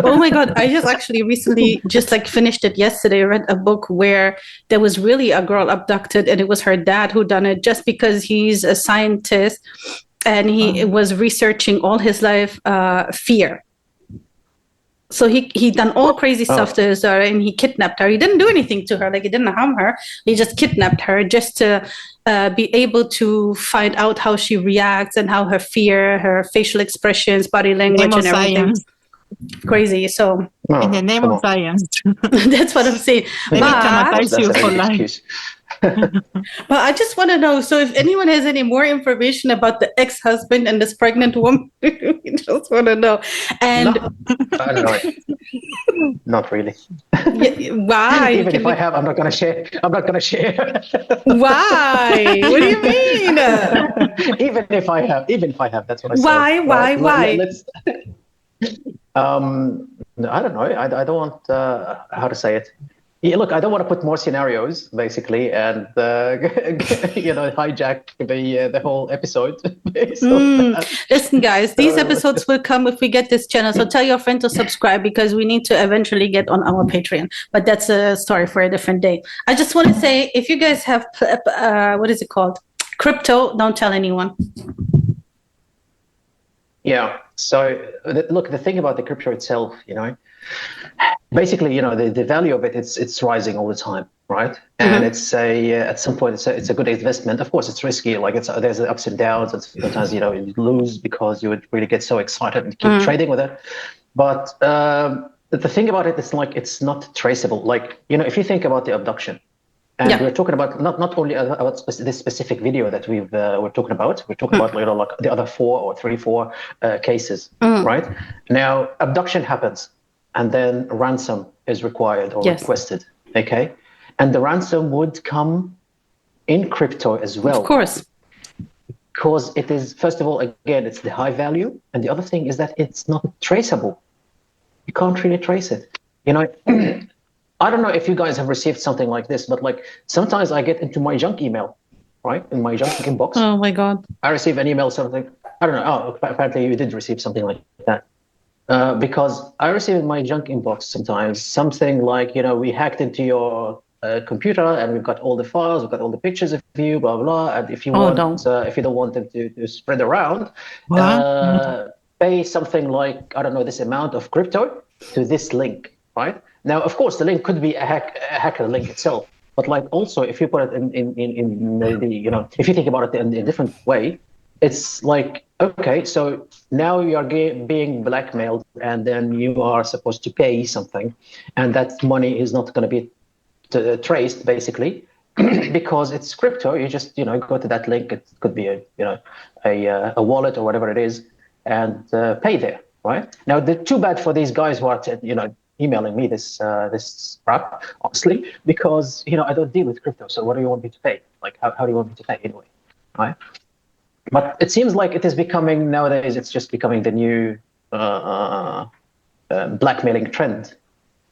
Oh my God, I just actually recently finished it yesterday. I read a book where there was really a girl abducted, and it was her dad who done it just because he's a scientist and he was researching all his life fear. So he done all crazy stuff to her, and he kidnapped her. He didn't do anything to her, like he didn't harm her. He just kidnapped her just to be able to find out how she reacts and how her fear, her facial expressions, body language, and everything. Science. Crazy. So in the name of science. That's what I'm saying. They traumatize you for life. But I just want to know, so if anyone has any more information about the ex-husband and this pregnant woman, we just want to know. And No, I don't know. Not really. Why? Even if I have, I'm not going to share. I'm not going to share. Why? What do you mean? Even if I have, that's what I said. Why? Let's. I don't know. I don't want how to say it. Yeah, look, I don't want to put more scenarios, basically, and hijack the whole episode. Listen, guys, these episodes will come if we get this channel. So tell your friend to subscribe because we need to eventually get on our Patreon. But that's a story for a different day. I just want to say, if you guys have what is it called, crypto, don't tell anyone. Yeah. So look, the thing about the crypto itself, basically, the value of it, it's rising all the time, right? And it's at some point it's a good investment. Of course, it's risky. Like there's ups and downs. And sometimes you lose because you would really get so excited and keep trading with it. But the thing about it is like it's not traceable. Like if you think about the abduction. And we're talking about not only about this specific video that we're talking about. We're talking about like the other 4 cases, right? Now, abduction happens, and then ransom is required or requested. Okay, and the ransom would come in crypto as well, of course, because it is, first of all, again, it's the high value, and the other thing is that it's not traceable. You can't really trace it. I don't know if you guys have received something like this, but like sometimes I get into my junk email, right? In my junk inbox. Oh my God. I receive an email, something. I don't know. Oh, apparently you did receive something like that. Because I receive in my junk inbox sometimes something like, we hacked into your computer and we've got all the files, we've got all the pictures of you, blah, blah. And if you if you don't want them to spread around, pay something like, I don't know, this amount of crypto to this link, right? Now, of course, the link could be a hacker link itself, but like also if you put it in the if you think about it in a different way, it's like, okay, so now you are being blackmailed, and then you are supposed to pay something, and that money is not going to be traced, basically, because it's crypto. You just go to that link. It could be a wallet or whatever it is, and pay there, right? Now, too bad for these guys who are emailing me this crap, honestly, because I don't deal with crypto. So what do you want me to pay? Like, how do you want me to pay anyway, right? But it seems like it is becoming nowadays. It's just becoming the new blackmailing trend,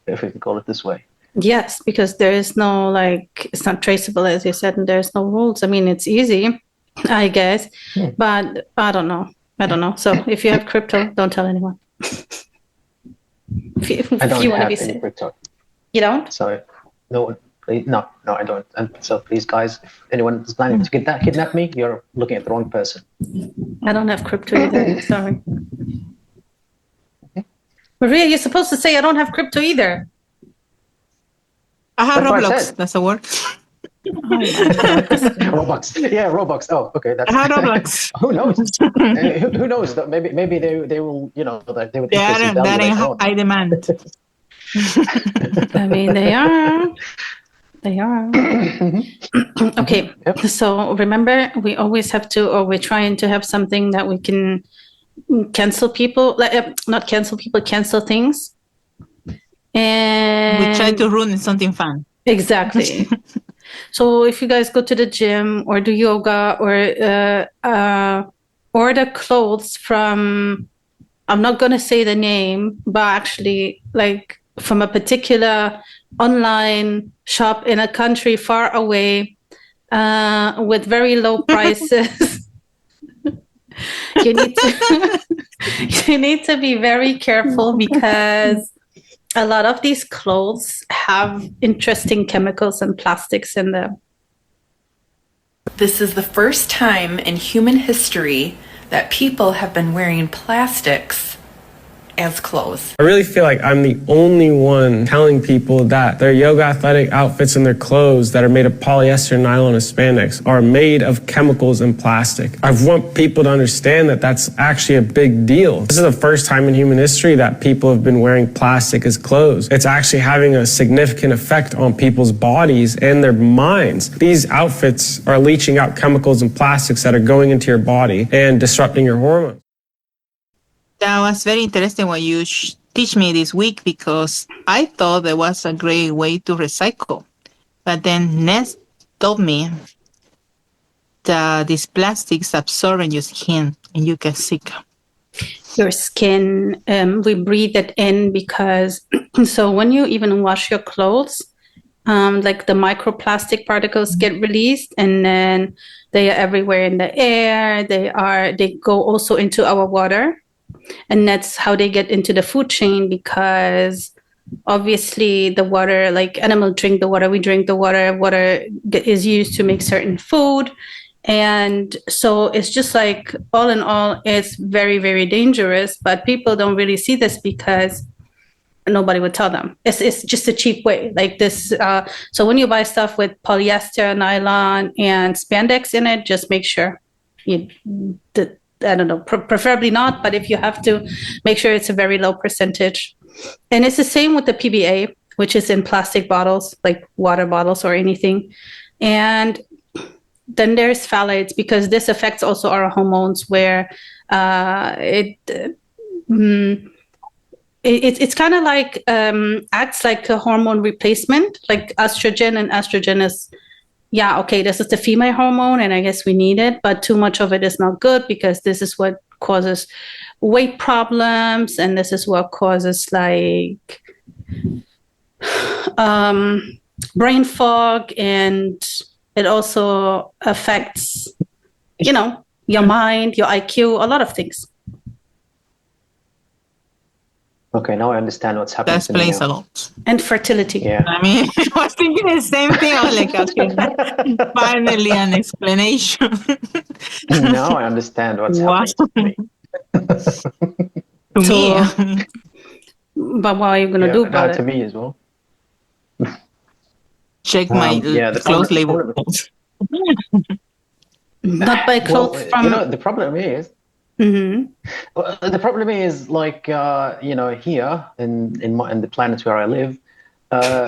if we can call it this way. Yes, because there is no it's not traceable, as you said, and there's no rules. I mean, it's easy, I guess, but I don't know. So if you have crypto, don't tell anyone. I don't have any crypto. You don't? So no, I don't. And so please, guys, if anyone is planning to kidnap me, you're looking at the wrong person. I don't have crypto either. Sorry. Maria, you're supposed to say I don't have crypto either. I have Roblox. That's a word. Robux. Yeah, Robux. Oh, okay. That's. I have Roblox. Who knows? Who knows? Maybe they will. They would. That ain't high demand. I mean, they are. Okay. Yep. So remember, we always have to, or we're trying to have something that we can cancel people, not cancel people, cancel things. And we try to ruin something fun. Exactly. So if you guys go to the gym or do yoga or order clothes from, I'm not going to say the name, but actually like from a particular online shop in a country far away with very low prices, you need to be very careful because a lot of these clothes have interesting chemicals and plastics in them. This is the first time in human history that people have been wearing plastics as clothes. I really feel like I'm the only one telling people that their yoga athletic outfits and their clothes that are made of polyester, nylon, and spandex are made of chemicals and plastic. I want people to understand that that's actually a big deal. This is the first time in human history that people have been wearing plastic as clothes. It's actually having a significant effect on people's bodies and their minds. These outfits are leaching out chemicals and plastics that are going into your body and disrupting your hormones. That was very interesting what you teach me this week, because I thought that was a great way to recycle. But then Ness told me that these plastics absorb in your skin and you get sick. Your skin, we breathe it in because, so when you even wash your clothes, like the microplastic particles get released, and then they are everywhere in the air. They go also into our water. And that's how they get into the food chain, because obviously the water, like animals drink the water, we drink the water, is used to make certain food. And so it's just like, all in all, it's very, very dangerous, but people don't really see this because nobody would tell them. It's just a cheap way like this. So when you buy stuff with polyester, nylon, and spandex in it, just make sure I don't know, preferably not, but if you have to, make sure it's a very low percentage. And it's the same with the PBA, which is in plastic bottles, like water bottles or anything. And then there's phthalates, because this affects also our hormones, where it's kind of like acts like a hormone replacement, like estrogen. And estrogen is, yeah, okay, this is the female hormone, and I guess we need it, but too much of it is not good, because this is what causes weight problems, and this is what causes like brain fog, and it also affects, your mind, your IQ, a lot of things. Okay, now I understand what's happening. That explains a lot. And fertility. Yeah. I mean, I was thinking the same thing. I was like, okay, finally an explanation. Now I understand what's happening to me. But what are you going to do about it? To me as well. Check my clothes label. Not buy clothes from... the problem is, well, the problem is, like, here in the planet where I live,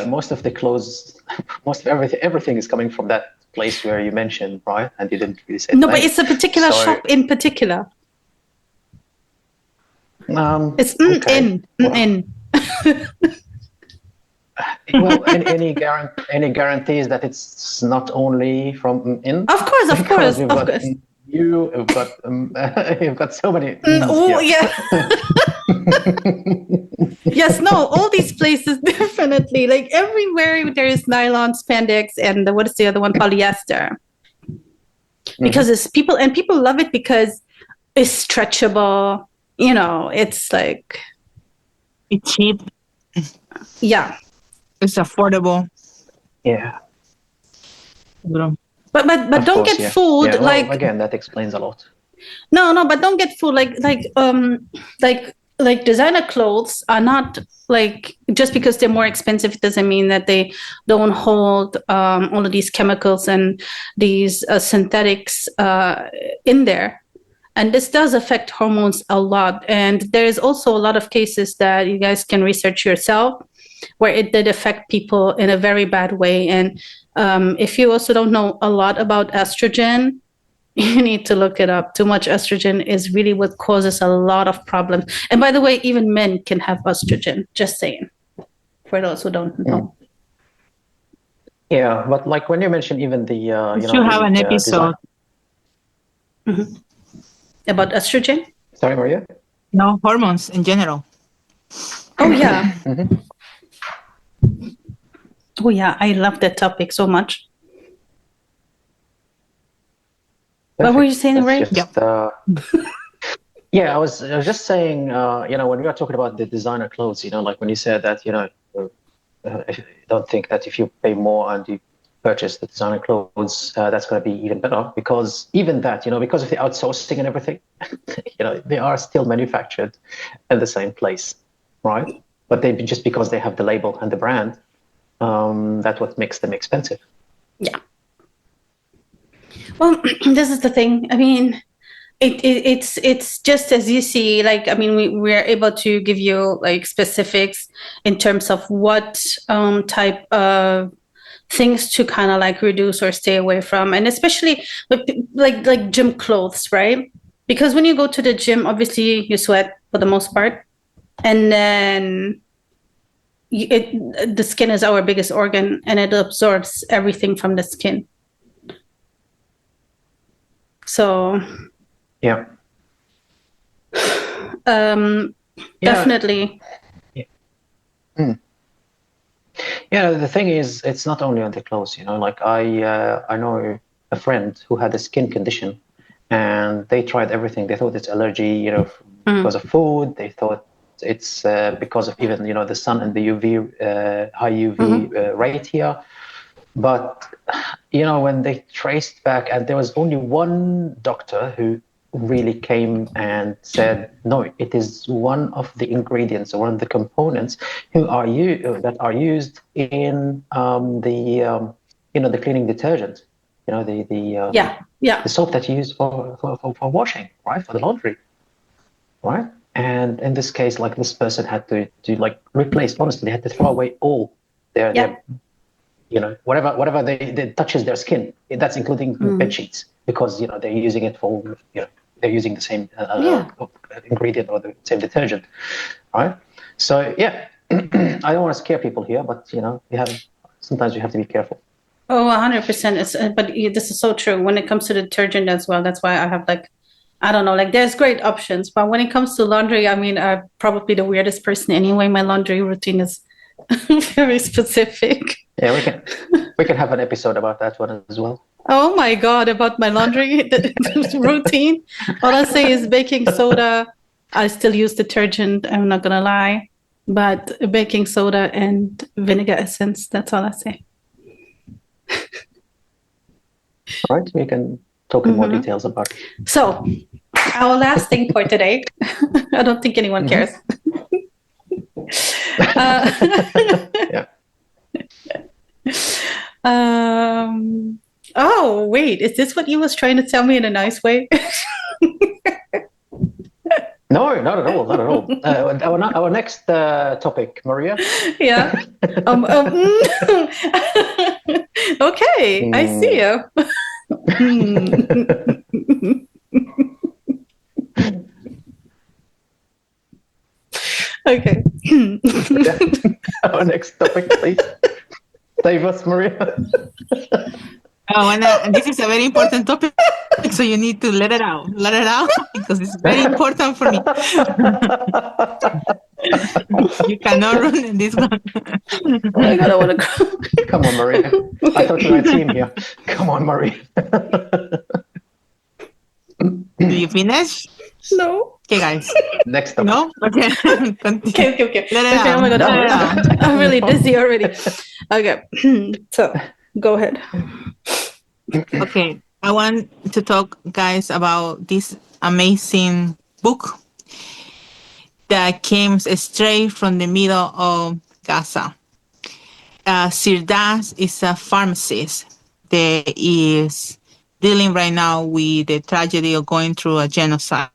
most of the clothes, most of everything is coming from that place where you mentioned, right? And you didn't really say. No, but it's a particular shop in particular. It's in. Well, any guarantees that it's not only from in? Of course. You've got so many. Yes, no, all these places definitely, like everywhere there is nylon, spandex, and what is the other one, polyester. Because it's people love it because it's stretchable. It's like it's cheap. Yeah, it's affordable. Yeah. But don't get fooled. Yeah, well, like again, that explains a lot. No, but don't get fooled. Like designer clothes are not like, just because they're more expensive, it doesn't mean that they don't hold all of these chemicals and these synthetics in there. And this does affect hormones a lot. And there is also a lot of cases that you guys can research yourself where it did affect people in a very bad way. And if you also don't know a lot about estrogen, you need to look it up. Too much estrogen is really what causes a lot of problems. And by the way, even men can have estrogen, just saying, for those who don't know. Yeah, but like when you mentioned even the... you have an episode. About estrogen? Sorry, Maria? No, hormones in general. Oh, yeah. Oh, yeah, I love that topic so much. What were you saying, Ray? Yeah, I was just saying, when we are talking about the designer clothes, like when you said that, I don't think that if you pay more and you purchase the designer clothes, that's going to be even better, because even that, because of the outsourcing and everything, they are still manufactured in the same place, right? But they just because they have the label and the brand, that's what makes them expensive. Yeah. Well, this is the thing. I mean, it's just as you see. Like, I mean, we're able to give you like specifics in terms of what type of things to kind of like reduce or stay away from, and especially with like gym clothes, right? Because when you go to the gym, obviously you sweat for the most part, and then the skin is our biggest organ, and it absorbs everything from the skin. So yeah, definitely. Yeah, the thing is, it's not only on the clothes. Like I know a friend who had a skin condition, and they tried everything. They thought it's allergy, because of food. They thought it's because of even the sun and the UV high UV rate here. But when they traced back, and there was only one doctor who really came and said, no, it is one of the ingredients or one of the components that are used in the cleaning detergent, the soap that you use for washing, right, for the laundry, right? And in this case, like, this person had to like replace, honestly, they had to throw away all their whatever they touches their skin, that's including bed sheets, because they're using it for they're using the same ingredient or the same detergent, right? So I don't want to scare people here, but sometimes you have to be careful. Oh, 100%. But this is so true when it comes to detergent as well. That's why I have I don't know, there's great options, but when it comes to laundry, I mean, I'm probably the weirdest person anyway. My laundry routine is very specific. Yeah, we can have an episode about that one as well. Oh my God, about my laundry routine. All I say is baking soda. I still use detergent, I'm not gonna lie, but baking soda and vinegar essence, that's all I say. All right, we can talk in more details about it. So, our last thing for today, I don't think anyone cares. Oh, wait, is this what you was trying to tell me in a nice way? No, not at all, not at all. Our next topic, Maria. Yeah. Okay, I see you. Okay. Our next topic, please. Save us, Maria. Oh, and this is a very important topic, so you need to let it out, because it's very important for me. You cannot run this one. Oh my God, I want to cry. Come on, Maria. I thought you had a team here. Come on, Maria. Do you finish? No. Okay, guys. Next topic. No? Okay. Okay. Let it out. Oh my God, Let it out. I'm really dizzy already. Okay, so go ahead. Okay, I want to talk, guys, about this amazing book that came straight from the middle of Gaza. Sirdas is a pharmacist that is dealing right now with the tragedy of going through a genocide.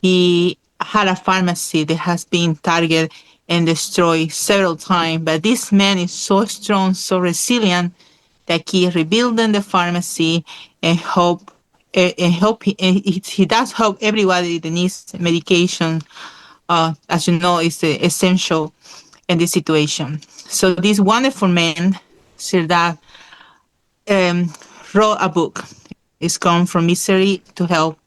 He had a pharmacy that has been targeted and destroyed several times, but this man is so strong, so resilient, that he is rebuilding the pharmacy and he does help everybody that needs medication. As you know, is essential in this situation. So this wonderful man, Sirdar, wrote a book. It's called From Misery to Help.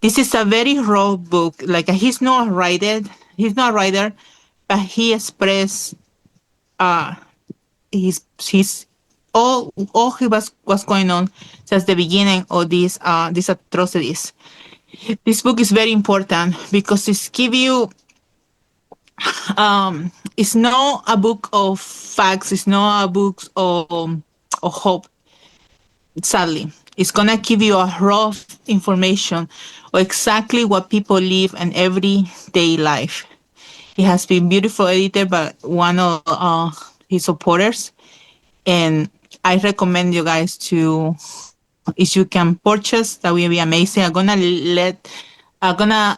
This is a very raw book. Like, he's not a writer, but he expressed his all he was going on since the beginning of these atrocities. This book is very important because it gives you it's not a book of facts. It's not a book of hope. Sadly, it's gonna give you a raw information of exactly what people live in everyday life. It has been beautifully edited by one of his supporters, and I recommend you guys to, if you can purchase, that will be amazing. I'm gonna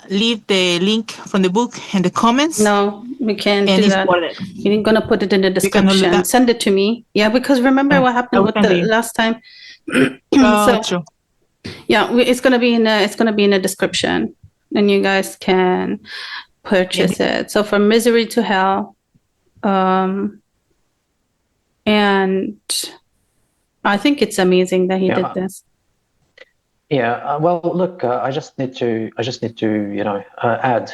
leave the link from the book in the comments. No, we can't And do it's that. worth it. You're gonna put it in the We cannot do description. that. Send it to me. Yeah, because remember what happened with the last time. So True. yeah, it's gonna be in the description, and you guys can purchase it. So from misery to hell, and I think it's amazing that he did this. Yeah. Well, look, I just need to, add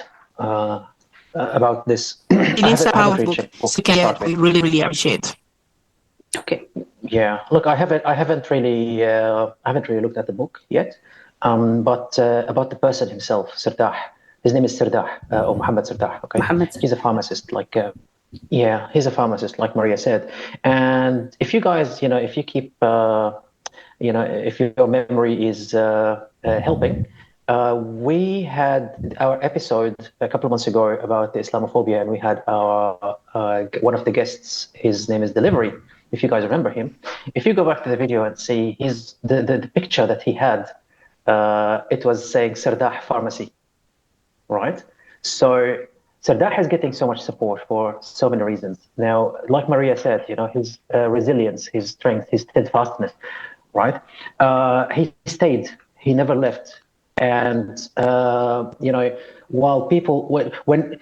about this. It is a I haven't powerful read book. it to So we start with. really, really appreciate. Okay. Yeah. Look, I haven't really looked at the book yet. But about the person himself, Sirdah. His name is Sirdah, or Muhammad Sirdah. Okay. He's a pharmacist, he's a pharmacist, like Maria said. And if you guys, if you keep, if your memory is helping, we had our episode a couple of months ago about the Islamophobia, and we had our one of the guests. His name is Delivery. If you guys remember him, if you go back to the video and see the picture that he had, it was saying Sirdah Pharmacy, right? So Sirdah is getting so much support for so many reasons. Now, like Maria said, his resilience, his strength, his steadfastness, right? He stayed. He never left. And while people, when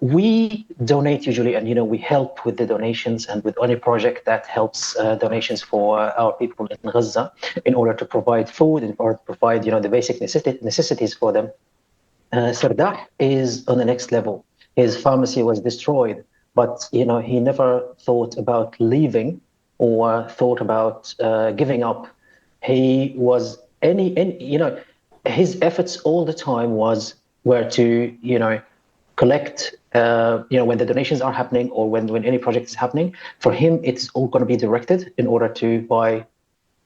we donate usually, and we help with the donations and with any project that helps donations for our people in Gaza, in order to provide food, in order to provide the basic necessities for them. Sirdah is on the next level. His pharmacy was destroyed, but he never thought about leaving or thought about giving up. He was his efforts all the time were to collect when the donations are happening or when any project is happening. For him, it's all going to be directed in order to buy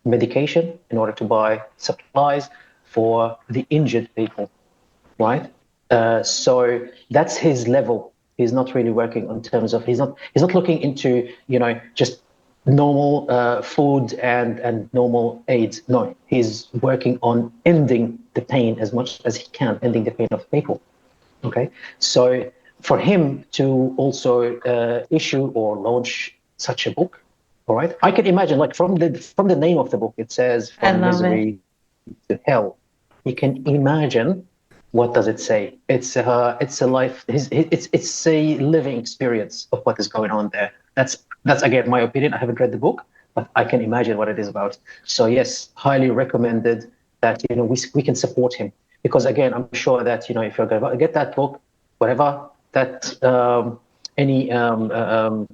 medication, in order to buy supplies for the injured people, right? So that's his level. He's not really working on terms of he's not looking into just normal food and normal aids. No, he's working on ending the pain as much as he can, ending the pain of people. Okay, so for him to also issue or launch such a book, all right, I can imagine, like from the name of the book, it says from misery to hell. You can imagine what does it say. It's a life. It's a living experience of what is going on there. That's again my opinion. I haven't read the book, but I can imagine what it is about. So yes, highly recommended that we can support him, because again, I'm sure that if you're going to get that book, whatever that any amount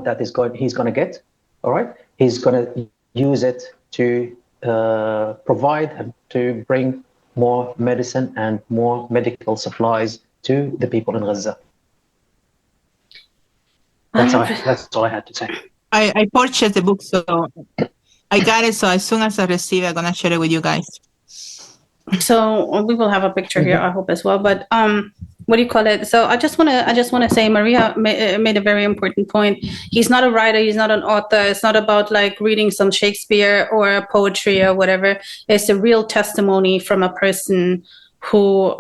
that he's going to get, all right, he's going to use it to provide and to bring more medicine and more medical supplies to the people in Gaza. That's all I had to say. I purchased the book, so I got it. So as soon as I receive it, I'm gonna share it with you guys. So we will have a picture here, I hope, as well. But what do you call it? So I just wanna say, Maria made a very important point. He's not a writer. He's not an author. It's not about like reading some Shakespeare or poetry or whatever. It's a real testimony from a person who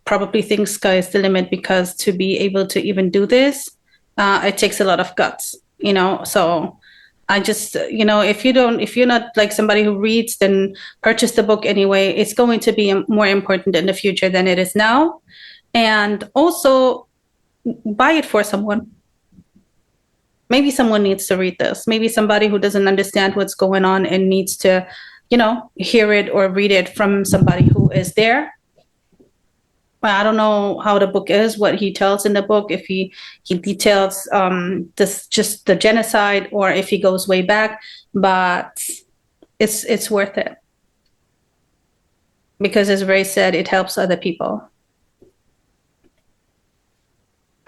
probably thinks sky is the limit, because to be able to even do this, it takes a lot of guts. So. I just, if you're not like somebody who reads, then purchase the book anyway. It's going to be more important in the future than it is now. And also buy it for someone. Maybe someone needs to read this. Maybe somebody who doesn't understand what's going on and needs to, hear it or read it from somebody who is there. Well, I don't know how the book is, what he tells in the book, if he details this just the genocide or if he goes way back, but it's worth it. Because as Ray said, it helps other people.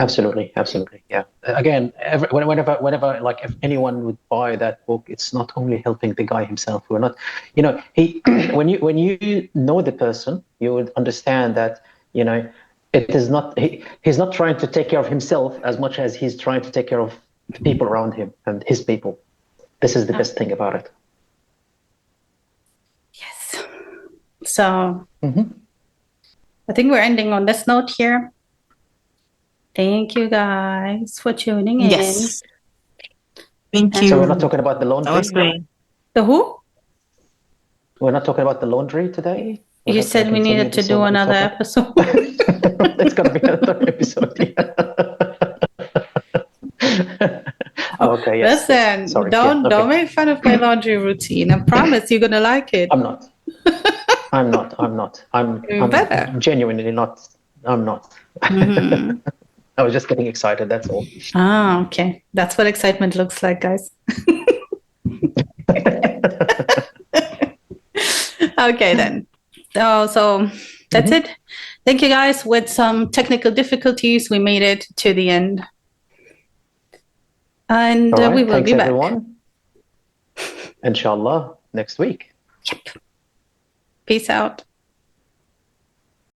Absolutely, absolutely, yeah. Again, whenever, like, if anyone would buy that book, it's not only helping the guy himself. We're not, he, when you know the person, you would understand that, it is not he's not trying to take care of himself as much as he's trying to take care of the people around him and his people. This is the best thing about it. Yes. So I think we're ending on this note here. Thank you guys for tuning in. Yes. Thank you. So we're not talking about the laundry? That was great. The who? We're not talking about the laundry today? You said we needed to do another episode. It's going to be another episode, yeah. Okay, yes. Listen, Sorry. don't make fun of my laundry routine. I promise you're gonna like it. I'm not. I'm better. Genuinely not. I'm not. I was just getting excited, that's all. Ah, okay. That's what excitement looks like, guys. Okay, then. So that's it. Thank you, guys. With some technical difficulties, we made it to the end. And All right, we will thanks be back. everyone. Inshallah, next week. Peace out.